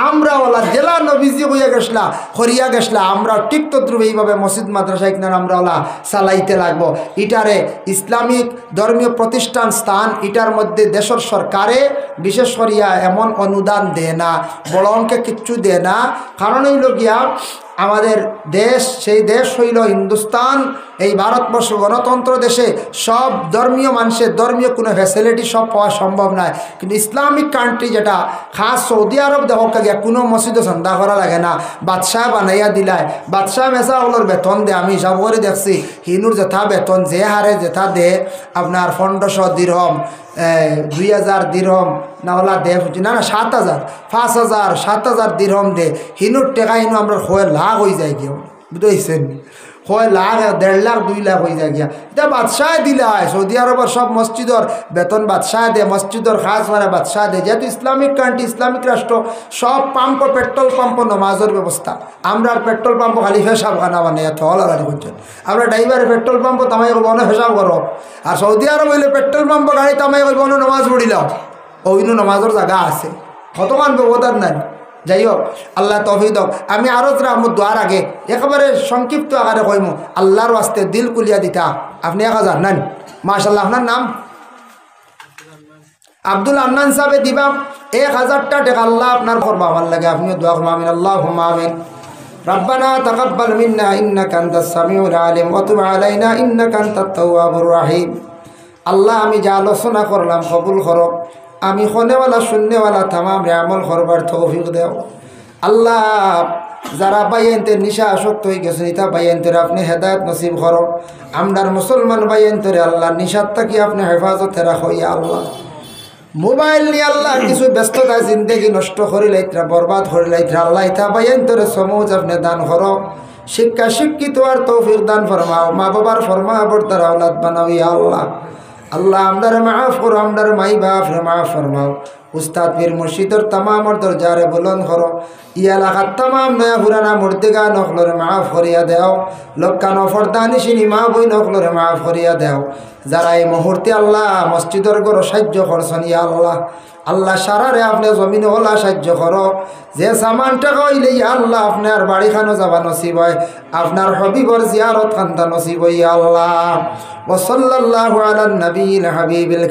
আমরা ওলা জেলা নবীজি হইয়া গেছলা হরিয়া গেছলা আমরা ঠিক তদ্রুপ এইভাবে মসজিদ মাদ্রাসা এখানে আমরা ওলা চালাইতে লাগবো এটারে ইসলামিক ধর্মীয় প্রতিষ্ঠান স্থান এটার মধ্যে দেশের সরকারে বিশেষ করিয়া এমন অনুদান দেয় না বড় অঙ্কে কিচ্ছু দেয় না কারণ হইল গিয়া আমাদের দেশ সেই দেশ হইল হিন্দুস্তান এই ভারতবর্ষ গণতন্ত্র দেশে সব ধর্মীয় মানুষের ধর্মীয় কোনো ফ্যাসিলিটি সব পাওয়া সম্ভব নয় কিন্তু ইসলামিক কান্ট্রি যেটা খাস সৌদি আরব দেখা গিয়া কোনো মসজিদে সন্ধ্যা করা লাগে না বাদশাহ বানাইয়া দিলায় বাদশাহ মেসা ওগুলোর বেতন দে আমি হিসাব করে দেখছি হিনুর যেথা বেতন যে হারে যেথা দে আপনার 1500 দিরহম 2000 দিরহম না ওলা দে না 7000 5000 7000 দিরহম দে হিনুর টেকা হিনু আমরা হয়ে লাখ হয়ে যায় কেউ বুঝতেছেন হয় লাখ 1.5 লাখ 2 লাখ হয়ে যায় গিয়া এটা বাদশাহ দিলে হয় সৌদি আরবের সব মসজিদর বেতন বাদশাহ দে মসজিদর খাস মানে বাদশাহ দে যেহেতু ইসলামিক কান্ট্রি ইসলামিক রাষ্ট্র সব পাম্প পেট্রোল পাম্প নমাজের ব্যবস্থা আমরা পেট্রোল পাম্প খালি হিসাব খানা বানাই থল গাড়ি করছেন আমরা ড্রাইভারে পেট্রোল পাম্প তামাই করবো অনেক হিসাব করো আর সৌদি আরব হইলে পেট্রোল পাম্প গাড়ি তামাই করবো অনেক নমাজ পড়িলাম ওইন্য নমাজের জায়গা আছে কতক্ষণ ব্যবধান নাই যাই হোক আল্লাহ তৌফিক হোক আমি আরো রাহমত দোয়ার আগে একেবারে সংক্ষিপ্ত আকারে কইমু আল্লাহর ওয়াস্তে দিল কুলিয়া দিতা আপনি 1000 নেন মাশাআল্লাহ আপনার নাম আব্দুল আন্নান সাহেব দিবা 1000 টাকা আল্লাহ আপনার করবা আমার লাগে আপনি দোয়া করুন আমিন আল্লাহুম্মা আমিন ربنا تقبل منا انك انت السميع العليم وتب علينا انك انت التواب الرحيم আল্লাহ আমি যা আলোচনা করলাম কবুল করো আমি শোনেওয়ালা শুননেওয়ালা তামাম আমল করবার তৌফিক দেও আল্লাহ যারা বাইয়েন্তের নিশা আসক্ত হয়ে গেছে ইতা বাইয়েন্তের আপনি হেদায়ত নসিব করো আমরার মুসলমান বাইয়েন্তের আল্লাহ নিশাত থাকি আপনি হেফাজতে রাখো ইয়া আল্লাহ মোবাইল নিয়ে আল্লাহ কিছু ব্যস্ততা জিন্দগি নষ্ট করে লাইত্রা বরবাদ করে লাইত্রা আল্লাহ ইতা বাইয়েন্তের সমুজ আপনি দান করো শিক্ষা শিক্ষিত আর তৌফিক দান ফরমাও মা বাবার ফরমা বর্তার আওলাদ বানাও ইয়া আল্লাহ আল্লাহ আমদার মাফ করো আমদার মাই বাপ মাফ ফরমাও উস্তাদ পীর মুর্শিদর তামাম দরজারে বুলন্দ করো ই এলাকার তামাম নয়া পুরানা মুর্দিগা নকলরে মাফ করিয়া দেও লক্কানো ফরদানিসিনী মা বই নকলরে মাফ করিয়া দেও যারা এই মুহূর্তে আল্লাহ মসজিদর গড় সাহায্য করছেন ইয়া আল্লাহ আল্লাহ সারারে আপনি জমিনে ওলা সাহায্য করো যে সামান টাকা হইলে ইয়া আল্লাহ আপনার বাড়ি খানো যাবা নসিব হয় আপনার হবিবর জিয়ারত খান্তা নসিব ইয়া আল্লাহ ওয়া সাল্লাল্লাহু আলা নবিয়িল হাবিবিল